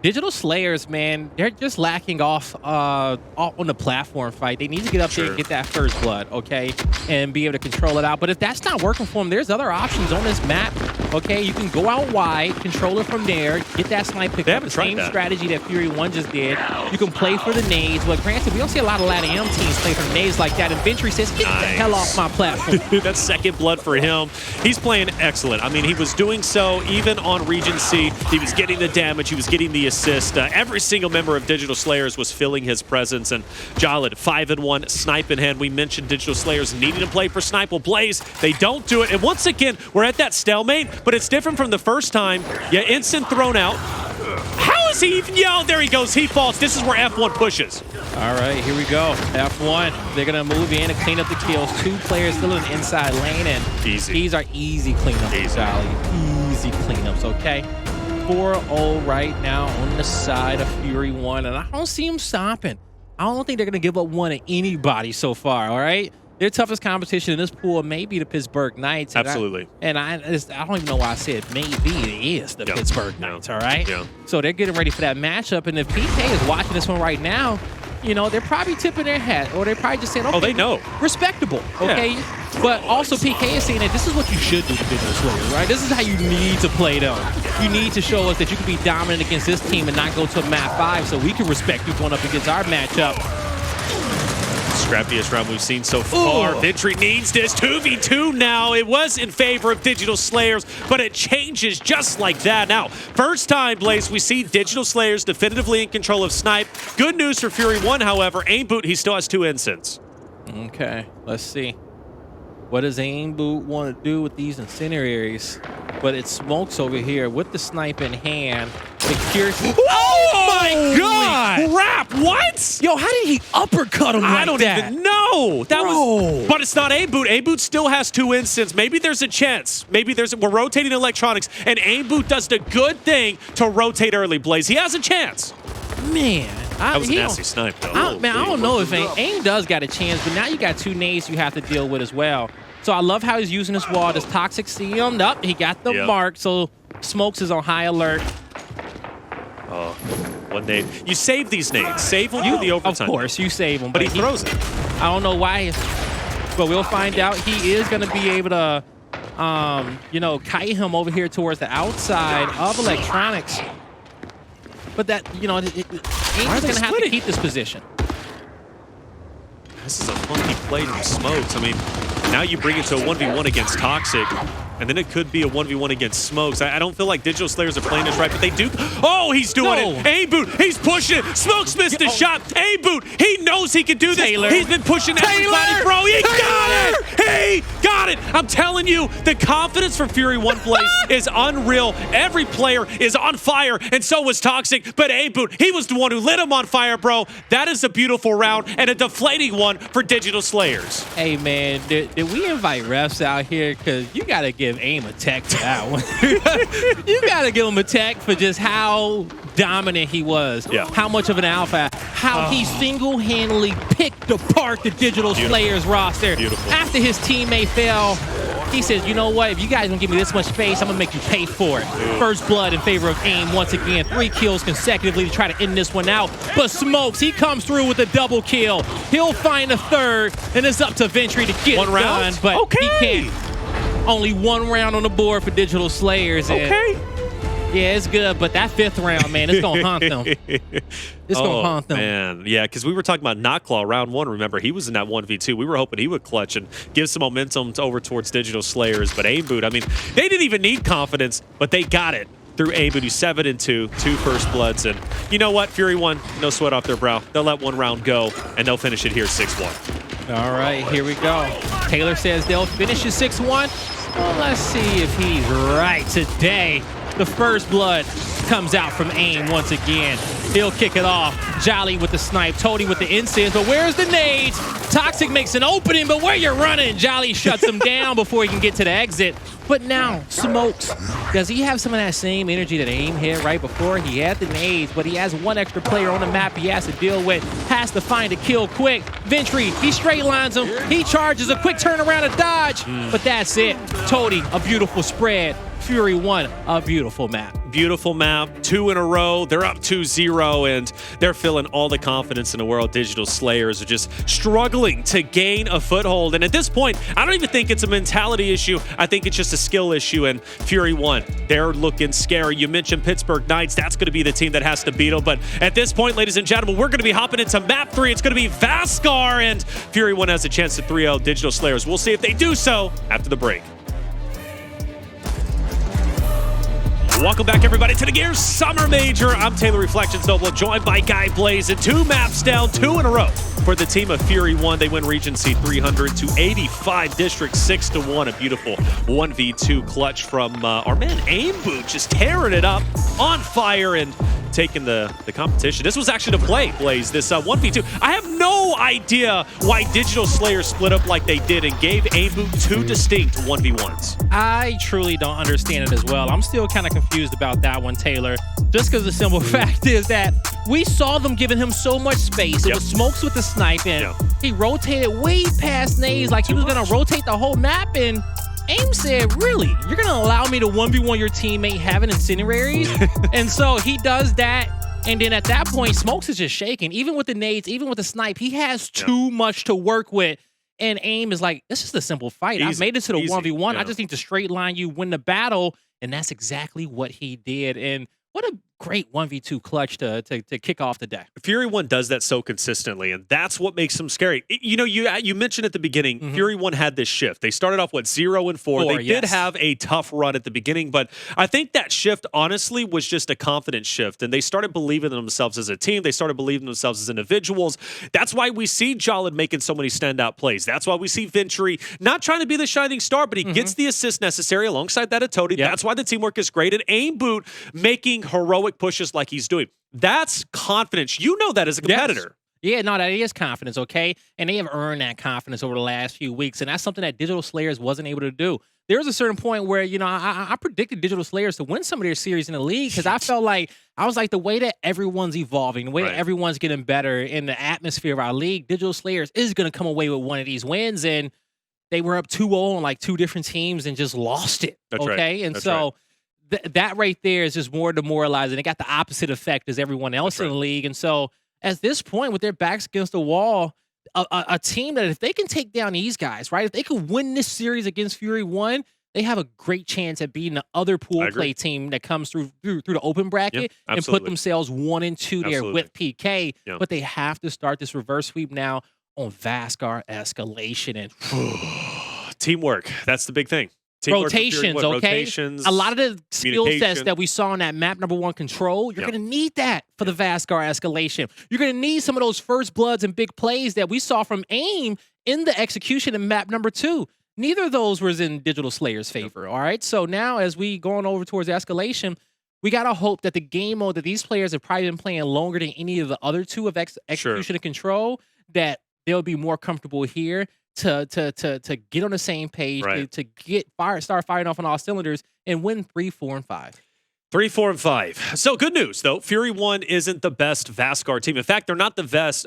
Digital Slayers, man, they're just lacking off on the platform fight. They need to get up there and get that first blood, okay, and be able to control it out. But if that's not working for them, there's other options on this map, okay? You can go out wide, control it from there, get that snipe pick up, the same strategy that Fury 1 just did. You can play for the nades, but granted, we don't see a lot of LATAM teams play for the nades like that, and Ventry says, get the hell off my platform. That's second blood for him. He's playing excellent. I mean, he was doing so even on Regency. He was getting the damage. He was getting the assist. Every single member of Digital Slayers was feeling his presence, and Jolid 5-1, snipe in hand. We mentioned Digital Slayers needing to play for snipe. Well, Blaze, they don't do it. And once again, we're at that stalemate, but it's different from the first time. Yeah, instant thrown out. How is he even? Yeah, there he goes. He falls. This is where F1 pushes. All right, here we go. F1. They're going to move in and clean up the kills. 2 players still in the inside lane, and these are easy cleanups, Jolly. Easy cleanups, okay? 4-0 right now on the side of Fury 1, and I don't see him stopping. I don't think they're going to give up one to anybody so far, all right? Their toughest competition in this pool may be the Pittsburgh Knights. Absolutely. I don't even know why I said maybe it is the Pittsburgh Knights, all right? Yeah. So they're getting ready for that matchup, and if PK is watching this one right now, they're probably tipping their hat, or they're probably just saying, okay, they know. Respectable, okay? Yeah. But also PK is saying that this is what you should do to Digital Slayers, right? This is how you need to play them. You need to show us that you can be dominant against this team and not go to a map 5 so we can respect you going up against our matchup. Scrappiest round we've seen so far. Ventry needs this 2v2 now. It was in favor of Digital Slayers, but it changes just like that. Now, first time, Blaze, we see Digital Slayers definitively in control of snipe. Good news for Fury 1, however. Aim boot, he still has 2 ensigns. Okay, let's see. What does Aim Boot want to do with these incendiaries? But it Smokes over here with the snipe in hand. Oh my God! Crap! What? Yo, how did he uppercut him I don't even know. That was, but it's not Aim Boot. Aim Boot still has 2 instants. Maybe there's a chance. We're rotating electronics, and Aim Boot does the good thing to rotate early. Blaze, he has a chance. Man, That was a nasty snipe, though. I don't know if Aim does got a chance, but now you got 2 nades you have to deal with as well. So I love how he's using this wall. This Toxic see him up. He got the mark, so Smokes is on high alert. Oh, 1 nade. You save these nades. Save them for the overtime. Of course, you save them. But he throws it. I don't know why, but we'll find out. He is going to be able to, kite him over here towards the outside of electronics. But that, he's going to have to keep this position. This is a funky play from Smokes. I mean, now you bring it to a 1v1 against Toxic, and then it could be a 1v1 against Smokes. I don't feel like Digital Slayers are playing this right, but they do. Oh, he's doing it. Aim Boot, he's pushing it. Smokes missed his shot. Aim Boot, he knows he can do this. He's been pushing everybody, bro. He got it. He got it. I'm telling you, the confidence from Fury 1 plays is unreal. Every player is on fire, and so was Toxic. But Aim Boot, he was the one who lit him on fire, bro. That is a beautiful round and a deflating one for Digital Slayers. Hey, man, did we invite refs out here? Because you got to give Aim a tech for that one. You got to give him a tech for just how dominant he was. Yeah. How much of an alpha. How he single-handedly picked apart the Digital Slayers roster. Beautiful. After his teammate fell, he says, you know what? If you guys don't give me this much space, I'm going to make you pay for it. First blood in favor of Aim once again. 3 kills consecutively to try to end this one out. But Smokes, he comes through with a double kill. He'll find a third, and it's up to Ventry to get One it round? done. But Okay. he can't. Only 1 round on the board for Digital Slayers. And yeah, it's good, but that 5th round, man, it's going to haunt them. It's going to haunt them. Man, yeah, because we were talking about Knockclaw round 1. Remember, he was in that 1v2. We were hoping he would clutch and give some momentum over towards Digital Slayers. But Aim Boot, I mean, they didn't even need confidence, but they got it through Aim Boot. He's 7-2, 2 first bloods. And you know what? Fury 1, no sweat off their brow. They'll let 1 round go, and they'll finish it here 6-1. All right, here we go. Taylor says they'll finish it 6-1. Well, let's see if he's right today. The first blood comes out from Aim once again. He'll kick it off. Jolly with the snipe, Toady with the incense, but where's the nades? Toxic makes an opening, but where you running? Jolly shuts him down before he can get to the exit. But now, Smokes, does he have some of that same energy that Aim had right before? He had the nades, but he has 1 extra player on the map he has to deal with, has to find a kill quick. Ventry, he straight lines him. He charges a quick turnaround and dodge, but that's it. Toady, a beautiful spread. Fury 1, a beautiful map. Beautiful map, 2 in a row. They're up 2-0, and they're feeling all the confidence in the world. Digital Slayers are just struggling to gain a foothold. And at this point, I don't even think it's a mentality issue. I think it's just a skill issue. And Fury 1, they're looking scary. You mentioned Pittsburgh Knights. That's going to be the team that has to beat them. But at this point, ladies and gentlemen, we're going to be hopping into map 3. It's going to be Vascar, and Fury 1 has a chance to 3-0 Digital Slayers. We'll see if they do so after the break. Welcome back, everybody, to the Gears Summer Major. I'm Taylor Reflections Noble, joined by Guy Blaze, and 2 maps down, 2 in a row for the team of Fury 1. They win Regency 300-85, District 6-1. A beautiful 1v2 clutch from our man Aim Boot, just tearing it up, on fire, and taking the competition. This was actually the play, Blaze, this 1v2. I have no idea why Digital Slayers split up like they did and gave Aim Boot 2 distinct 1v1s. I truly don't understand it as well. I'm still kind of confused about that one, Taylor. Just because the simple fact is that we saw them giving him so much space. It was Smokes with the snipe, and he rotated way past nades like he was going to rotate the whole map, and Aim said, really? You're going to allow me to 1v1 your teammate having incendiaries? And so he does that. And then at that point, Smokes is just shaking. Even with the nades, even with the snipe, he has too much to work with. And Aim is like, this is a simple fight. I've made it to the 1v1. I just need to straight line you, win the battle. And that's exactly what he did. And what a great 1v2 clutch to kick off the day. Fury One does that so consistently, and that's what makes him scary. You know, you mentioned at the beginning, Fury One had this shift. They started off with 0-4. They did have a tough run at the beginning, but I think that shift honestly was just a confidence shift, and they started believing in themselves as a team. They started believing in themselves as individuals. That's why we see Jolid making so many standout plays. That's why we see Ventry not trying to be the shining star, but he gets the assist necessary alongside that of Tody. That's why the teamwork is great. And Aim Boot making heroic pushes like he's doing. That's confidence. You know that as a competitor. Yes. Yeah, no, that is confidence, okay? And they have earned that confidence over the last few weeks, and that's something that Digital Slayers wasn't able to do. There was a certain point where, you know, I predicted Digital Slayers to win some of their series in the league because I felt like, the way that everyone's evolving, the way that everyone's getting better in the atmosphere of our league, Digital Slayers is going to come away with one of these wins, and they were up 2-0 on like two different teams and just lost it, okay? And so that right there is just more demoralizing. It got the opposite effect as everyone else in the league. And so at this point, with their backs against the wall, a team that if they can take down these guys, right, if they can win this series against Fury One, they have a great chance at beating the other pool play team that comes through the open bracket and put themselves 1 and 2 there with PK. But they have to start this reverse sweep now on Vascar Escalation and teamwork. That's the big thing. Rotations, okay? Rotations, a lot of the skill sets that we saw in that map number 1 control, you're going to need that for the Vascar Escalation. You're going to need some of those first bloods and big plays that we saw from AIM in the execution in map number 2. Neither of those was in Digital Slayer's favor, all right? So now as we going over towards Escalation, we got to hope that the game mode that these players have probably been playing longer than any of the other two of execution and control, that they'll be more comfortable here to get on the same page, to start firing off on all cylinders and win 3, 4, and 5. 3, 4, and 5. So good news, though. Fury One isn't the best Vascar team. In fact, they're not the best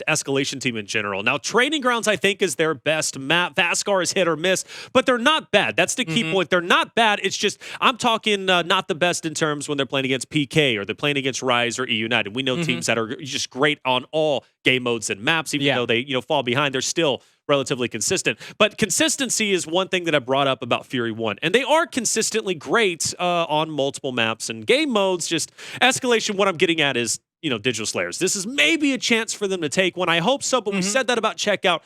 escalation team in general. Now, Training Grounds, I think, is their best map. Vascar is hit or miss, but they're not bad. That's the key point. They're not bad. It's just, I'm talking not the best in terms when they're playing against PK or they're playing against Rise or E United. We know teams that are just great on all game modes and maps, even though they fall behind. They're still relatively consistent. But consistency is one thing that I brought up about Fury One. And they are consistently great on multiple maps and game modes. Just Escalation, what I'm getting at is, Digital Slayers. This is maybe a chance for them to take one. I hope so, but we said that about Checkout.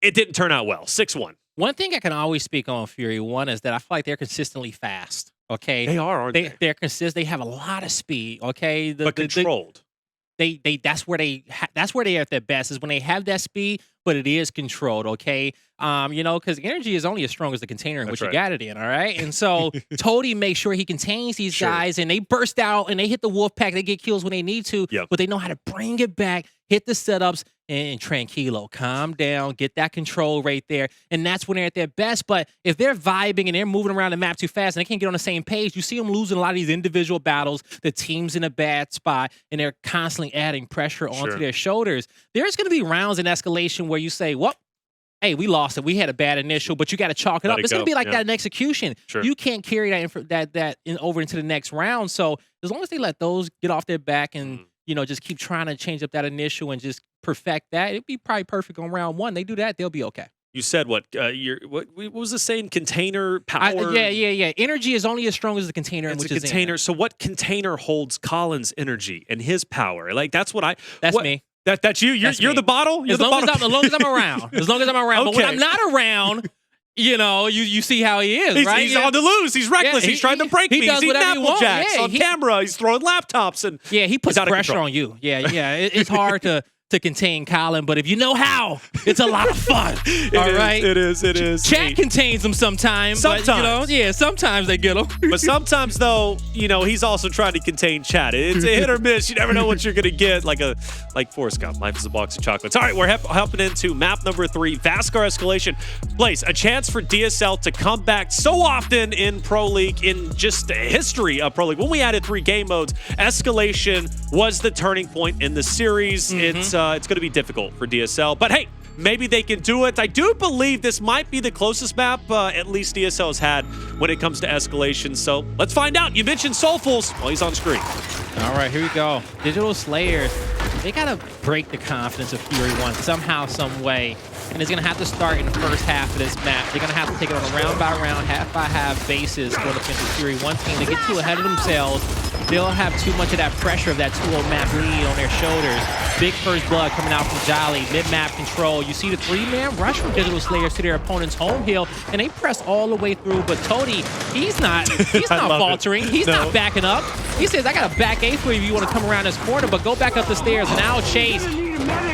It didn't turn out well. 6-1. One thing I can always speak on Fury One is that I feel like they're consistently fast. Okay, they are, aren't they? They're consistent. They have a lot of speed. Okay, but controlled. That's where they are at their best, is when they have that speed, but it is controlled, okay? Because energy is only as strong as the container in which you got it in, all right? And so Tody makes sure he contains these guys, and they burst out, and they hit the wolf pack. They get kills when they need to, but they know how to bring it back, hit the setups, and tranquilo, calm down, get that control right there, and that's when they're at their best. But if they're vibing and they're moving around the map too fast and they can't get on the same page, you see them losing a lot of these individual battles. The team's in a bad spot, and they're constantly adding pressure onto their shoulders. There's going to be rounds in Escalation where you say, well, hey, we lost it. We had a bad initial, but you got to chalk it up. It's going to be like that in execution. You can't carry that over into the next round. So as long as they let those get off their back and just keep trying to change up that initial and just perfect that, it'd be probably perfect on round 1. They do that, they'll be okay. You said what was the saying? Container power? Yeah. Energy is only as strong as the container. It's a container. So what container holds Colin's energy and his power? Like that's me. That's you. You're the bottle. As long as I'm around. As long as I'm around. But when I'm not around, you see how he is, right? He's on the loose. He's reckless. He's trying to break me. He's eating Apple Jacks on camera. He's throwing laptops and he puts pressure on you. It's hard to contain Colin, but if you know how, it's a lot of fun. It is. Chat contains them sometimes. Sometimes they get them. But sometimes, though, he's also trying to contain chat. It's a hit or miss. You never know what you're going to get. Like Forrest Gump, life is a box of chocolates. All right, we're hopping into map number 3, Vascar Escalation. Place a chance for DSL to come back so often in Pro League, in just the history of Pro League. When we added 3 game modes, Escalation was the turning point in the series. It's going to be difficult for DSL, but hey, maybe they can do it. I do believe this might be the closest map at least DSL has had when it comes to Escalation, so let's find out. You mentioned Soulfuls. Well, he's on screen. All right, here we go. Digital Slayers They got to break the confidence of Fury 1 somehow, some way. And it's going to have to start in the first half of this map. They're going to have to take it on a round-by-round, half-by-half basis going against the Fury 1 team to get too ahead of themselves. They'll have too much of that pressure of that 2-0 map lead on their shoulders. Big first blood coming out from Jolly, mid-map control. You see the 3-man rush from Digital Slayers to their opponent's home hill, and they press all the way through. But Toady, he's not faltering. He's not backing up. He says, I got a back A for you if you want to come around this corner, but go back up the stairs. Now chase.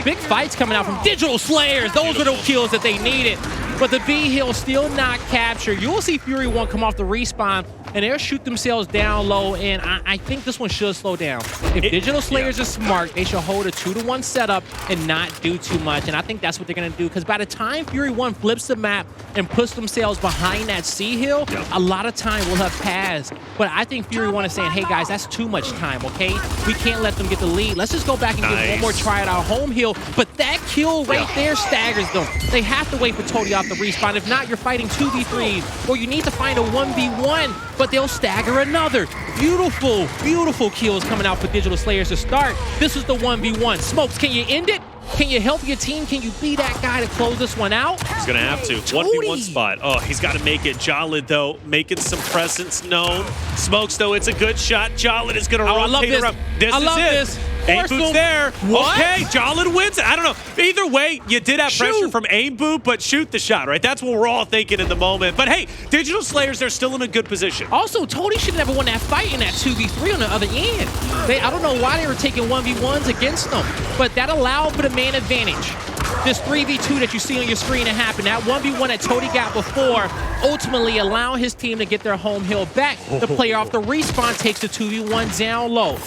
Big fights coming out from Digital Slayers. Those are the kills that they needed. But the B hill still not captured. You'll see Fury 1 come off the respawn, and they'll shoot themselves down low, and I think this one should slow down. If Digital Slayers are smart, they should hold a 2-to-1 setup and not do too much, and I think that's what they're going to do, because by the time Fury 1 flips the map and puts themselves behind that C hill, a lot of time will have passed. But I think Fury 1 is saying, hey guys, that's too much time, okay? We can't let them get the lead. Let's just go back and get one more try at our home hill. But that kill right there staggers them. They have to wait for Toady off the respawn. If not, you're fighting 2v3, or you need to find a 1v1, but they'll stagger another. Beautiful, beautiful kills coming out for Digital Slayers to start. This is the 1v1. Smokes, can you end it? Can you help your team? Can you be that guy to close this one out? He's going to have to. 1v1 spot. Oh, he's got to make it. Jolid, though, making some presence known. Smokes, though, it's a good shot. Jolid is going to rotate around. I love this. Aim Boot's there. What? Okay, Jolid wins it. I don't know. Either way, you did have pressure from Aim Boot, but shoot the shot, right? That's what we're all thinking in the moment. But hey, Digital Slayers, they're still in a good position. Also, Toady should have never won that fight in that 2v3 on the other end. I don't know why they were taking 1v1s against them, but that allowed for the man advantage. This 3v2 that you see on your screen to happen, that 1v1 that Toady got before, ultimately allowing his team to get their home hill back. The player off the respawn takes the 2v1 down low.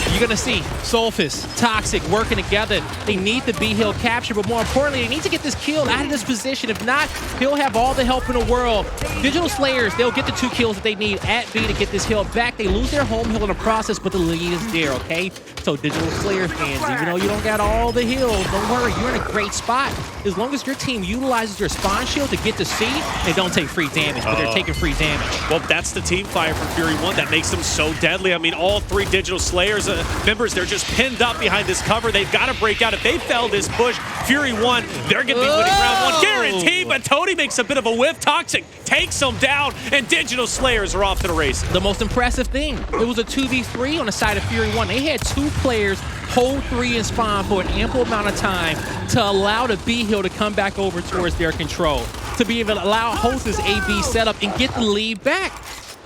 You're going to see Soulfist, Toxic working together. They need the B hill capture, but more importantly, they need to get this kill out of this position. If not, he'll have all the help in the world. Digital Slayers, they'll get the 2 kills that they need at B to get this hill back. They lose their home hill in the process, but the lead is there, okay? So Digital Slayer fans, even though you don't got all the hills, don't worry, you're in a great spot. As long as your team utilizes your spawn shield to get to C, they don't take free damage, but they're taking free damage. Well, that's the team fire from Fury 1 that makes them so deadly. I mean, all 3 Digital Slayers members, they're just pinned up behind this cover. They've got to break out. If they fail this push, Fury 1, they're going to be winning round 1. Guaranteed, but Toady makes a bit of a whiff. Toxic takes them down, and Digital Slayers are off to the races. The most impressive thing, it was a 2v3 on the side of Fury 1. They had 2 players hold 3 in spawn for an ample amount of time to allow the B hill to come back over towards their control, to be able to allow host this AB setup and get the lead back.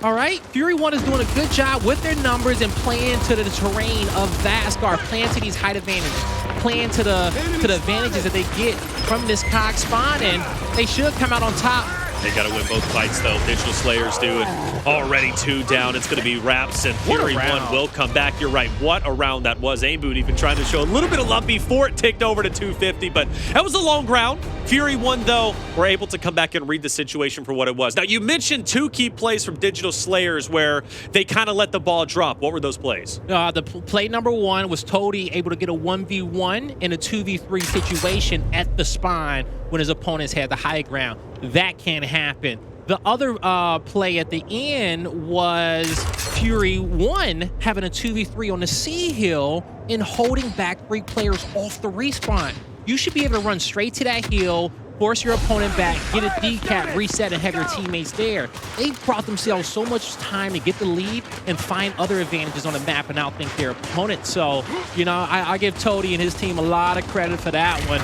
All right, Fury 1 is doing a good job with their numbers and playing to the terrain of Vascar, playing to these height advantages, playing to the advantages that they get from this cog spawn, and they should come out on top. They got to win both fights, though. Digital Slayers do it. Already 2 down. It's going to be Raps, and Fury 1 will come back. You're right. What a round that was. Aim Boot even trying to show a little bit of love before it ticked over to 250, but that was a long round. Fury 1, though, were able to come back and read the situation for what it was. Now, you mentioned 2 key plays from Digital Slayers where they kind of let the ball drop. What were those plays? The play number 1 was Toady able to get a 1v1 in a 2v3 situation at the spawn when his opponents had the high ground. That can't happen. The other play at the end was Fury 1 having a 2v3 on the C hill and holding back 3 players off the respawn. You should be able to run straight to that hill, force your opponent back, get a decap, reset, and have your teammates there. They've brought themselves so much time to get the lead and find other advantages on the map and outthink their opponent. So, you know, I give Toady and his team a lot of credit for that one.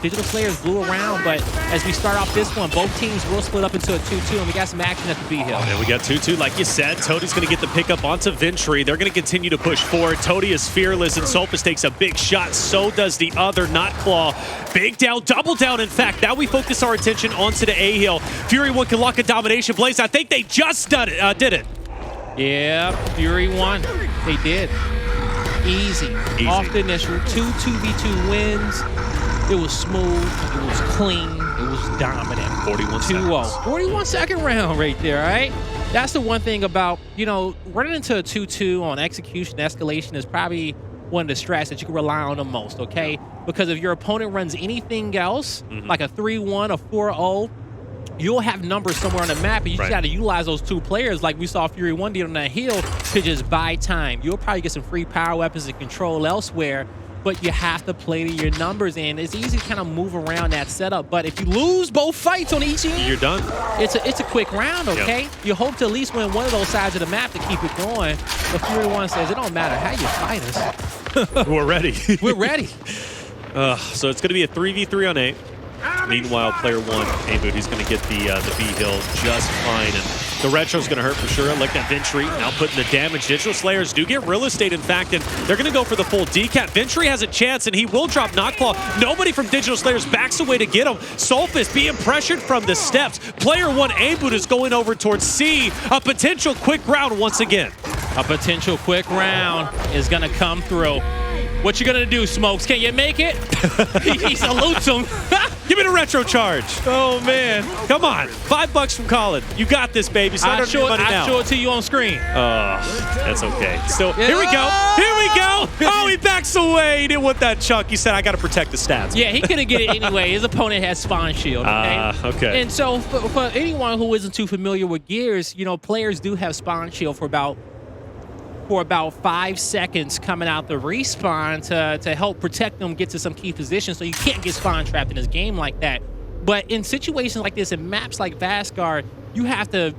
Digital Slayers blew around, but as we start off this one, both teams will split up into a 2-2, and we got some action at the B hill. And we got 2-2, like you said. Toady's going to get the pickup onto Ventry. They're going to continue to push forward. Toady is fearless, and Soulfist takes a big shot. So does the other, Not Claw. Big down, double down, in fact. Now we focus our attention onto the A hill. Fury 1 can lock a domination place. I think they just did it. Yeah, Fury 1. They did. Easy. Off the initial 2v2 wins. It was smooth. It was clean. It was dominant. 41 seconds. 2-0. 41 second round right there, all right? That's the one thing about, you know, running into a 2-2 on execution, escalation is probably one of the strats that you can rely on the most, okay? Because if your opponent runs anything else, like a 3-1, a 4-0, you'll have numbers somewhere on the map, and you just got to utilize those 2 players like we saw Fury 1 did on that hill to just buy time. You'll probably get some free power weapons and control elsewhere, but you have to play to your numbers, and it's easy to kind of move around that setup. But if you lose both fights on each end, you're done. It's a quick round, okay? Yep. You hope to at least win one of those sides of the map to keep it going. But Fury 1 says, it don't matter how you fight us. We're ready. We're ready. So it's going to be a 3v3 on A. Meanwhile, player 1, A-Boot, he's going to get the B hill just fine. And the retro's going to hurt for sure. Like that Ventry now putting the damage. Digital Slayers do get real estate, in fact, and they're going to go for the full decap. Ventry has a chance, and he will drop Knockclaw. Nobody from Digital Slayers backs away to get him. Soulfist being pressured from the steps. Player 1, A-Boot, is going over towards C. A potential quick round once again. A potential quick round is going to come through. What you gonna do, Smokes? Can you make it? He salutes him. Give me the retro charge. Oh, man. Come on. $5 from Colin. You got this, baby. I'll show it to you on screen. That's okay. So, here we go. Here we go. Oh, he backs away. He didn't want that chunk. He said, I got to protect the stats. Yeah, he couldn't get it anyway. His opponent has Spawn Shield, okay? Okay. And so, for anyone who isn't too familiar with Gears, you know, players do have Spawn Shield for about 5 seconds coming out the respawn to help protect them, get to some key positions, so you can't get spawn trapped in this game like that. But in situations like this, in maps like Vascar, you have to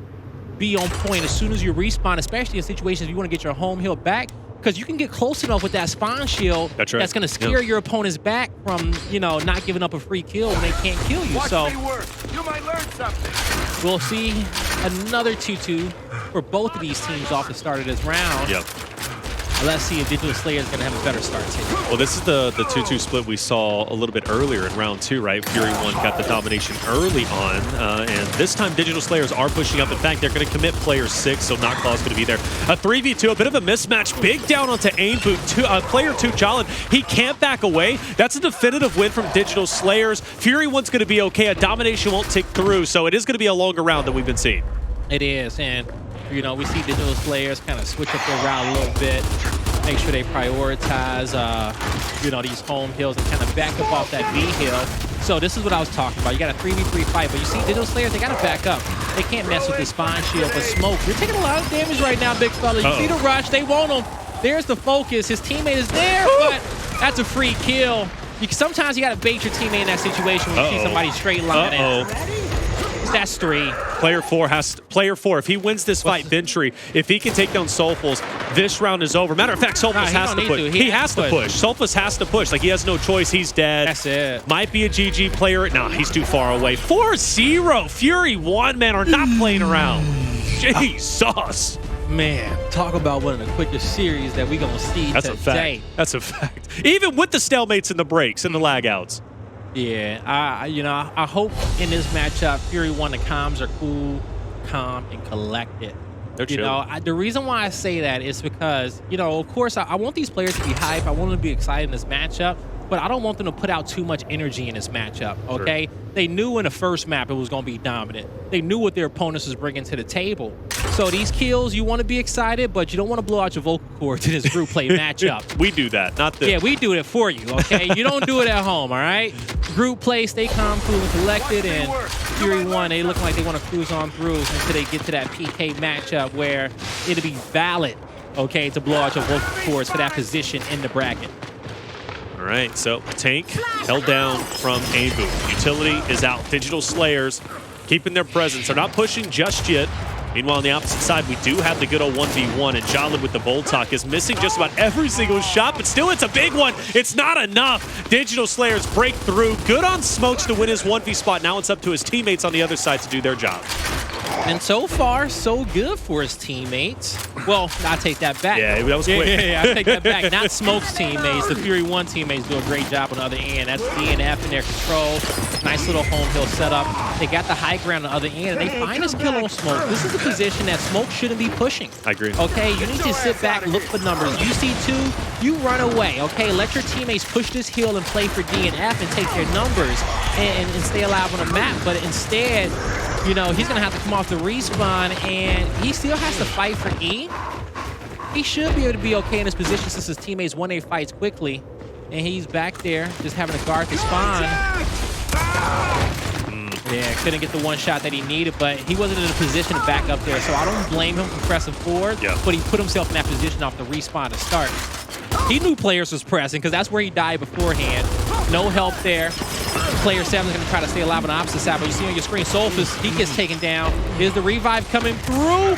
be on point as soon as you respawn, especially in situations you want to get your home hill back, because you can get close enough with that spawn shield that's going to scare your opponents back from, you know, not giving up a free kill when they can't kill you. So you might learn something. We'll see another 2-2 for both of these teams off the start of this round. Yep. Let's see if Digital Slayer is going to have a better start too. Well, this is the 2-2 split we saw a little bit earlier in round 2, right? Fury 1 got the domination early on, and this time Digital Slayers are pushing up. In fact, they're going to commit player 6, so Knockclaw's going to be there. A 3v2, a bit of a mismatch. Big down onto A-Boot. Player 2, Jolin, he can't back away. That's a definitive win from Digital Slayers. Fury 1's going to be okay. A domination won't tick through, so it is going to be a longer round than we've been seeing. It is, and you know, we see Digital Slayers kind of switch up their route a little bit, make sure they prioritize, you know, these home hills and kind of back up off that B hill. So this is what I was talking about. You got a 3v3 fight, but you see Digital Slayers, they got to back up. They can't mess with this spawn shield. But Smoke, you're taking a lot of damage right now, big fella. You see the rush, they want him. There's the focus. His teammate is there, but that's a free kill. Sometimes you got to bait your teammate in that situation when you see somebody straight line in. That's 3. Player 4 if he wins this fight, Ventry, if he can take down Soulful's, this round is over. Matter of fact, Soulful's has to push. He has to push. Soulful's has to push. Like, he has no choice. He's dead. That's it. Might be a GG player. Nah, he's too far away. 4-0. Fury 1, man, are not playing around. Jesus. Man, talk about one of the quickest series that we're going to see today. A fact. That's a fact. Even with the stalemates and the breaks and the lag outs. Yeah, I hope in this matchup, Fury 1, the comms are cool, calm, and collected. They're chill. You know, the reason why I say that is because, you know, of course, I want these players to be hype. I want them to be excited in this matchup, but I don't want them to put out too much energy in this matchup, okay? Sure. They knew in the first map it was going to be dominant. They knew what their opponents was bringing to the table. So these kills, you want to be excited, but you don't want to blow out your vocal cords in this group play matchup. We do that, not this. Yeah, we do it for you, okay? You don't do it at home, all right? Group play, stay calm, cool, and collected, and Fury 1, they look like they want to cruise on through until they get to that PK matchup where it'll be valid, okay, to blow out your vocal cords for that position in the bracket. All right, so Tank held down from A-Boot. Utility is out. Digital Slayers keeping their presence. They're not pushing just yet. Meanwhile, on the opposite side, we do have the good old 1v1, and Jolin with the Bold Talk is missing just about every single shot, but still, it's a big one. It's not enough. Digital Slayers break through. Good on Smokes to win his 1v spot. Now it's up to his teammates on the other side to do their job. And so far, so good for his teammates. Well, I take that back. Yeah, that was quick. Yeah, I take that back. Not Smoke's teammates. The Fury 1 teammates do a great job on the other end. That's DNF in their control. Nice little home hill setup. They got the high ground on the other end, and they find this kill on Smoke. This is a position that Smoke shouldn't be pushing. I agree. Okay, you need to sit back, look for numbers. You see 2, you run away. Okay, let your teammates push this hill and play for DNF and take their numbers and stay alive on the map. But instead, you know, he's going to have to come off the respawn, and he still has to fight for E. He should be able to be okay in this position since his teammates won their fights quickly. And he's back there just having to guard the spawn. Yeah, couldn't get the one shot that he needed, but he wasn't in a position to back up there, so I don't blame him for pressing forward, but he put himself in that position off the respawn to start. He knew players was pressing because that's where he died beforehand. No help there. Player 7 is going to try to stay alive on the opposite side, but you see on your screen, Soulfus, he gets taken down. Is the revive coming through?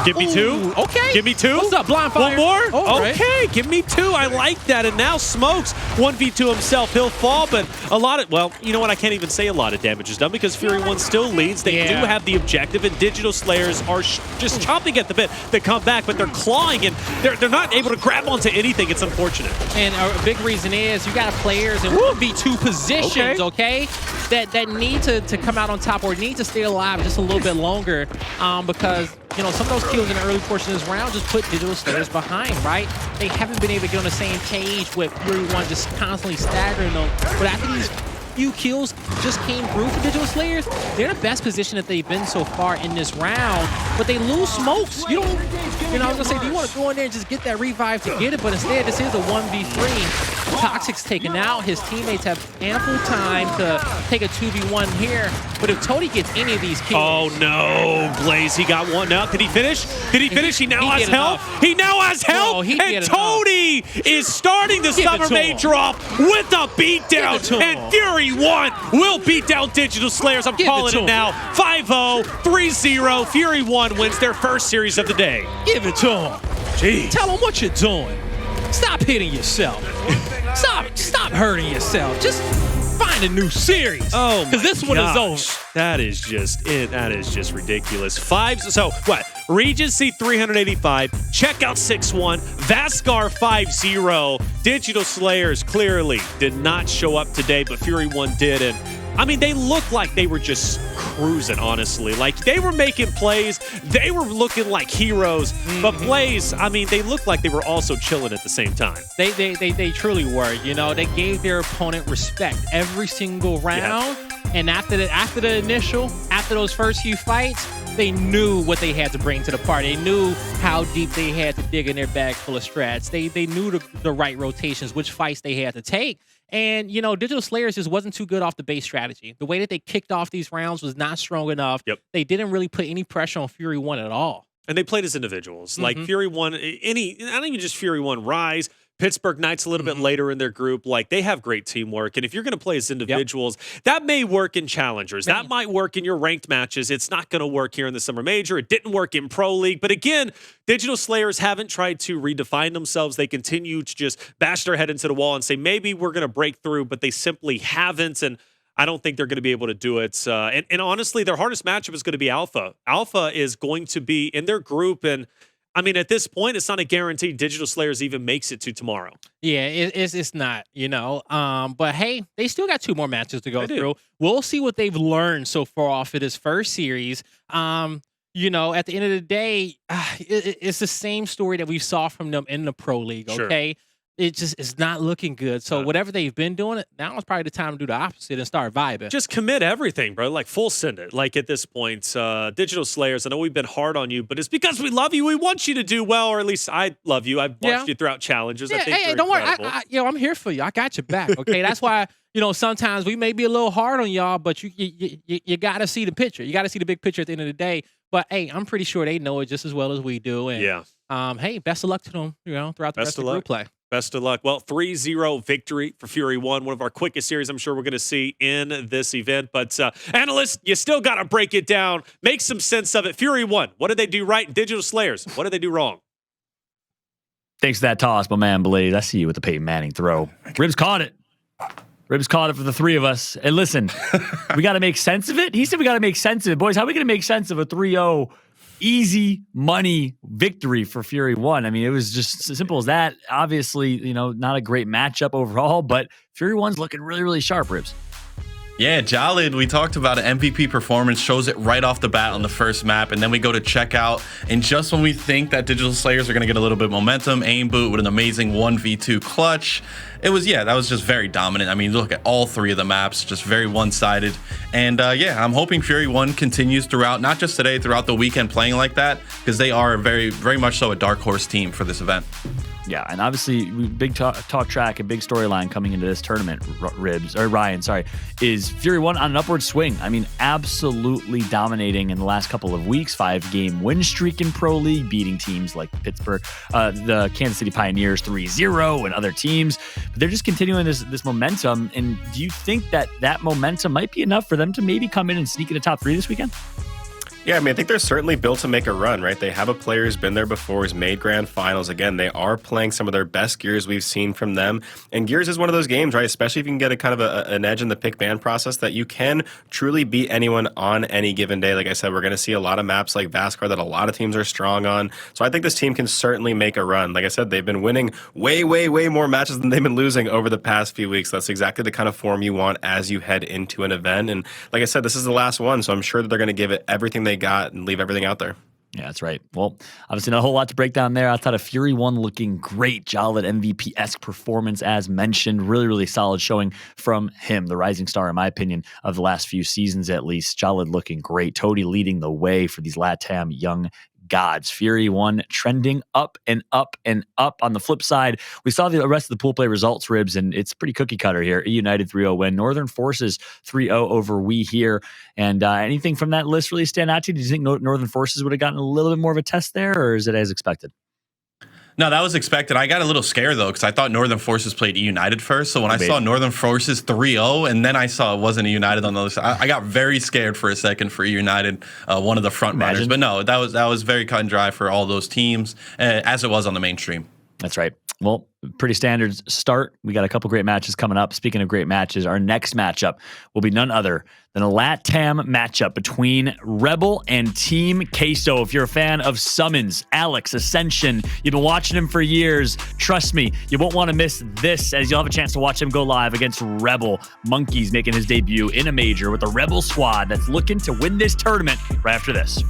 Give me 2. Okay. Give me 2. What's up, blind fire? One more? Oh, Okay, give me 2. I like that. And now Smokes, 1v2 himself. He'll fall, but a lot of, well, you know what? I can't even say a lot of damage is done because Fury 1 still leads. They do have the objective, and Digital Slayers are just chomping at the bit to come back, but they're clawing, and they're not able to grab onto anything. It's unfortunate. And a big reason is you got players in 1v2 positions, okay, that need to come out on top or need to stay alive just a little bit longer because, you know, some of those kills in the early portion of this round just put Digital Slayers behind, right? They haven't been able to get on the same page with Fury 1 just constantly staggering them. But after these few kills just came through for Digital Slayers, they're in the best position that they've been so far in this round. But they lose Smokes. You don't, you know, I was gonna say, do you want to go in there and just get that revive to get it? But instead, this is a 1v3. Toxic's taken out. His teammates have ample time to take a 2v1 here. But if Tody gets any of these kills... Oh, no. Blaze, he got one now. Did he finish? Did he finish? He now has help. He now has help. And Tody is starting the Summer Major off with a beatdown. And Fury 1 will beat down Digital Slayers. I'm calling it now. 5-0, 3-0. Fury 1 wins their first series of the day. Give it to him. Jeez. Tell him what you're doing. Stop hitting yourself. Stop hurting yourself. Just find a new series. Oh, because this one is over. That is just it. That is just ridiculous. So what? Regency 385. Checkout 6-1. Vascar 5-0. Digital Slayers clearly did not show up today, but Fury 1 did. And I mean, they looked like they were just cruising, honestly. Like, they were making plays. They were looking like heroes. But plays, I mean, they looked like they were also chilling at the same time. They truly were. You know, they gave their opponent respect every single round. And after those first few fights, they knew what they had to bring to the party. They knew how deep they had to dig in their bag full of strats. They knew the right rotations, which fights they had to take. And, you know, Digital Slayers just wasn't too good off the base strategy. The way that they kicked off these rounds was not strong enough. They didn't really put any pressure on Fury 1 at all. And they played as individuals. Like Fury 1, not even just Fury 1, Rise, Pittsburgh Knights a little bit later in their group. Like, they have great teamwork. And if you're going to play as individuals, that may work in challengers. That might work in your ranked matches. It's not going to work here in the Summer Major. It didn't work in Pro League. But again, Digital Slayers haven't tried to redefine themselves. They continue to just bash their head into the wall and say, maybe we're going to break through, but they simply haven't. And I don't think they're going to be able to do it. And honestly, their hardest matchup is going to be Alpha. Alpha is going to be in their group, and I mean, at this point, it's not a guarantee Digital Slayers even makes it to tomorrow. Yeah, it's not, you know. But hey, they still got 2 more matches to go through. We'll see what they've learned so far off of this first series. You know, at the end of the day, it's the same story that we saw from them in the Pro League, okay? It just is not looking good. So whatever they've been doing, now is probably the time to do the opposite and start vibing. Just commit everything, bro. Like, full send it. Like, at this point, Digital Slayers, I know we've been hard on you, but it's because we love you. We want you to do well, or at least I love you. I've watched you throughout challenges. I think hey, don't worry. I'm here for you. I got your back, okay? That's why, you know, sometimes we may be a little hard on y'all, but you got to see the picture. You got to see the big picture at the end of the day. But, hey, I'm pretty sure they know it just as well as we do. And, hey, best of luck to them, you know, throughout the rest of the group play. Best of luck. Well, 3-0 victory for Fury 1, one of our quickest series I'm sure we're going to see in this event. But, analysts, you still got to break it down. Make some sense of it. Fury 1, what did they do right? Digital Slayers, what did they do wrong? Thanks for that toss, my man Blaze. I see you with the Peyton Manning throw. Ribs caught it. Ribs caught it for the 3 of us. And listen, we got to make sense of it. He said we got to make sense of it. Boys, how are we going to make sense of a 3-0 easy money victory for Fury 1? I mean, it was just as simple as that. Obviously, you know, not a great matchup overall, but Fury 1's looking really, really sharp, Ribs. Yeah, Jalid, we talked about an MVP performance, shows it right off the bat on the first map, and then we go to checkout, and just when we think that Digital Slayers are going to get a little bit of momentum, aim boot with an amazing 1v2 clutch. It was, that was just very dominant. I mean, look at all 3 of the maps, just very one-sided. And I'm hoping Fury 1 continues throughout, not just today, throughout the weekend playing like that, because they are very, very much so a dark horse team for this event. Yeah, and obviously, big talk track and big storyline coming into this tournament, Ryan, is Fury 1 on an upward swing. I mean, absolutely dominating in the last couple of weeks. 5-game win streak in Pro League, beating teams like Pittsburgh, the Kansas City Pioneers 3-0 and other teams. But they're just continuing this momentum. And do you think that momentum might be enough for them to maybe come in and sneak into top 3 this weekend? Yeah, I mean, I think they're certainly built to make a run, right? They have a player who's been there before, who's made grand finals. Again, they are playing some of their best Gears we've seen from them. And Gears is one of those games, right? Especially if you can get a kind of an edge in the pick ban process, that you can truly beat anyone on any given day. Like I said, we're going to see a lot of maps like Vascar that a lot of teams are strong on. So I think this team can certainly make a run. Like I said, they've been winning way more matches than they've been losing over the past few weeks. That's exactly the kind of form you want as you head into an event. And like I said, this is the last one, so I'm sure that they're going to give it everything they got and leave everything out there. Yeah, that's right. Well, obviously not a whole lot to break down there. I thought a Fury 1 looking great. Jolid MVP-esque performance as mentioned. Really solid showing from him, the rising star, in my opinion, of the last few seasons at least. Jolid looking great. Toady leading the way for these LATAM young gods. Fury 1 trending up and up and up. On the flip side, we saw the rest of the pool play results, Ribs, and it's pretty cookie cutter here. E United 3-0 win. Northern Forces 3-0 over We here. And anything from that list really stand out to you? Do you think Northern Forces would have gotten a little bit more of a test there, or is it as expected? No, that was expected. I got a little scared, though, because I thought Northern Forces played United first. So when I saw Northern Forces 3-0, and then I saw it wasn't United on the other side, I got very scared for a second for United, one of the front runners. But no, that was very cut and dry for all those teams, as it was on the mainstream. That's right. Well, pretty standard start. We got a couple great matches coming up. Speaking of great matches, our next matchup will be none other than a LATAM matchup between Rebel and Team Queso. If you're a fan of Summons, Alex, Ascension, you've been watching him for years, trust me, you won't want to miss this, as you'll have a chance to watch him go live against Rebel. Monkeys making his debut in a major with a Rebel squad that's looking to win this tournament right after this.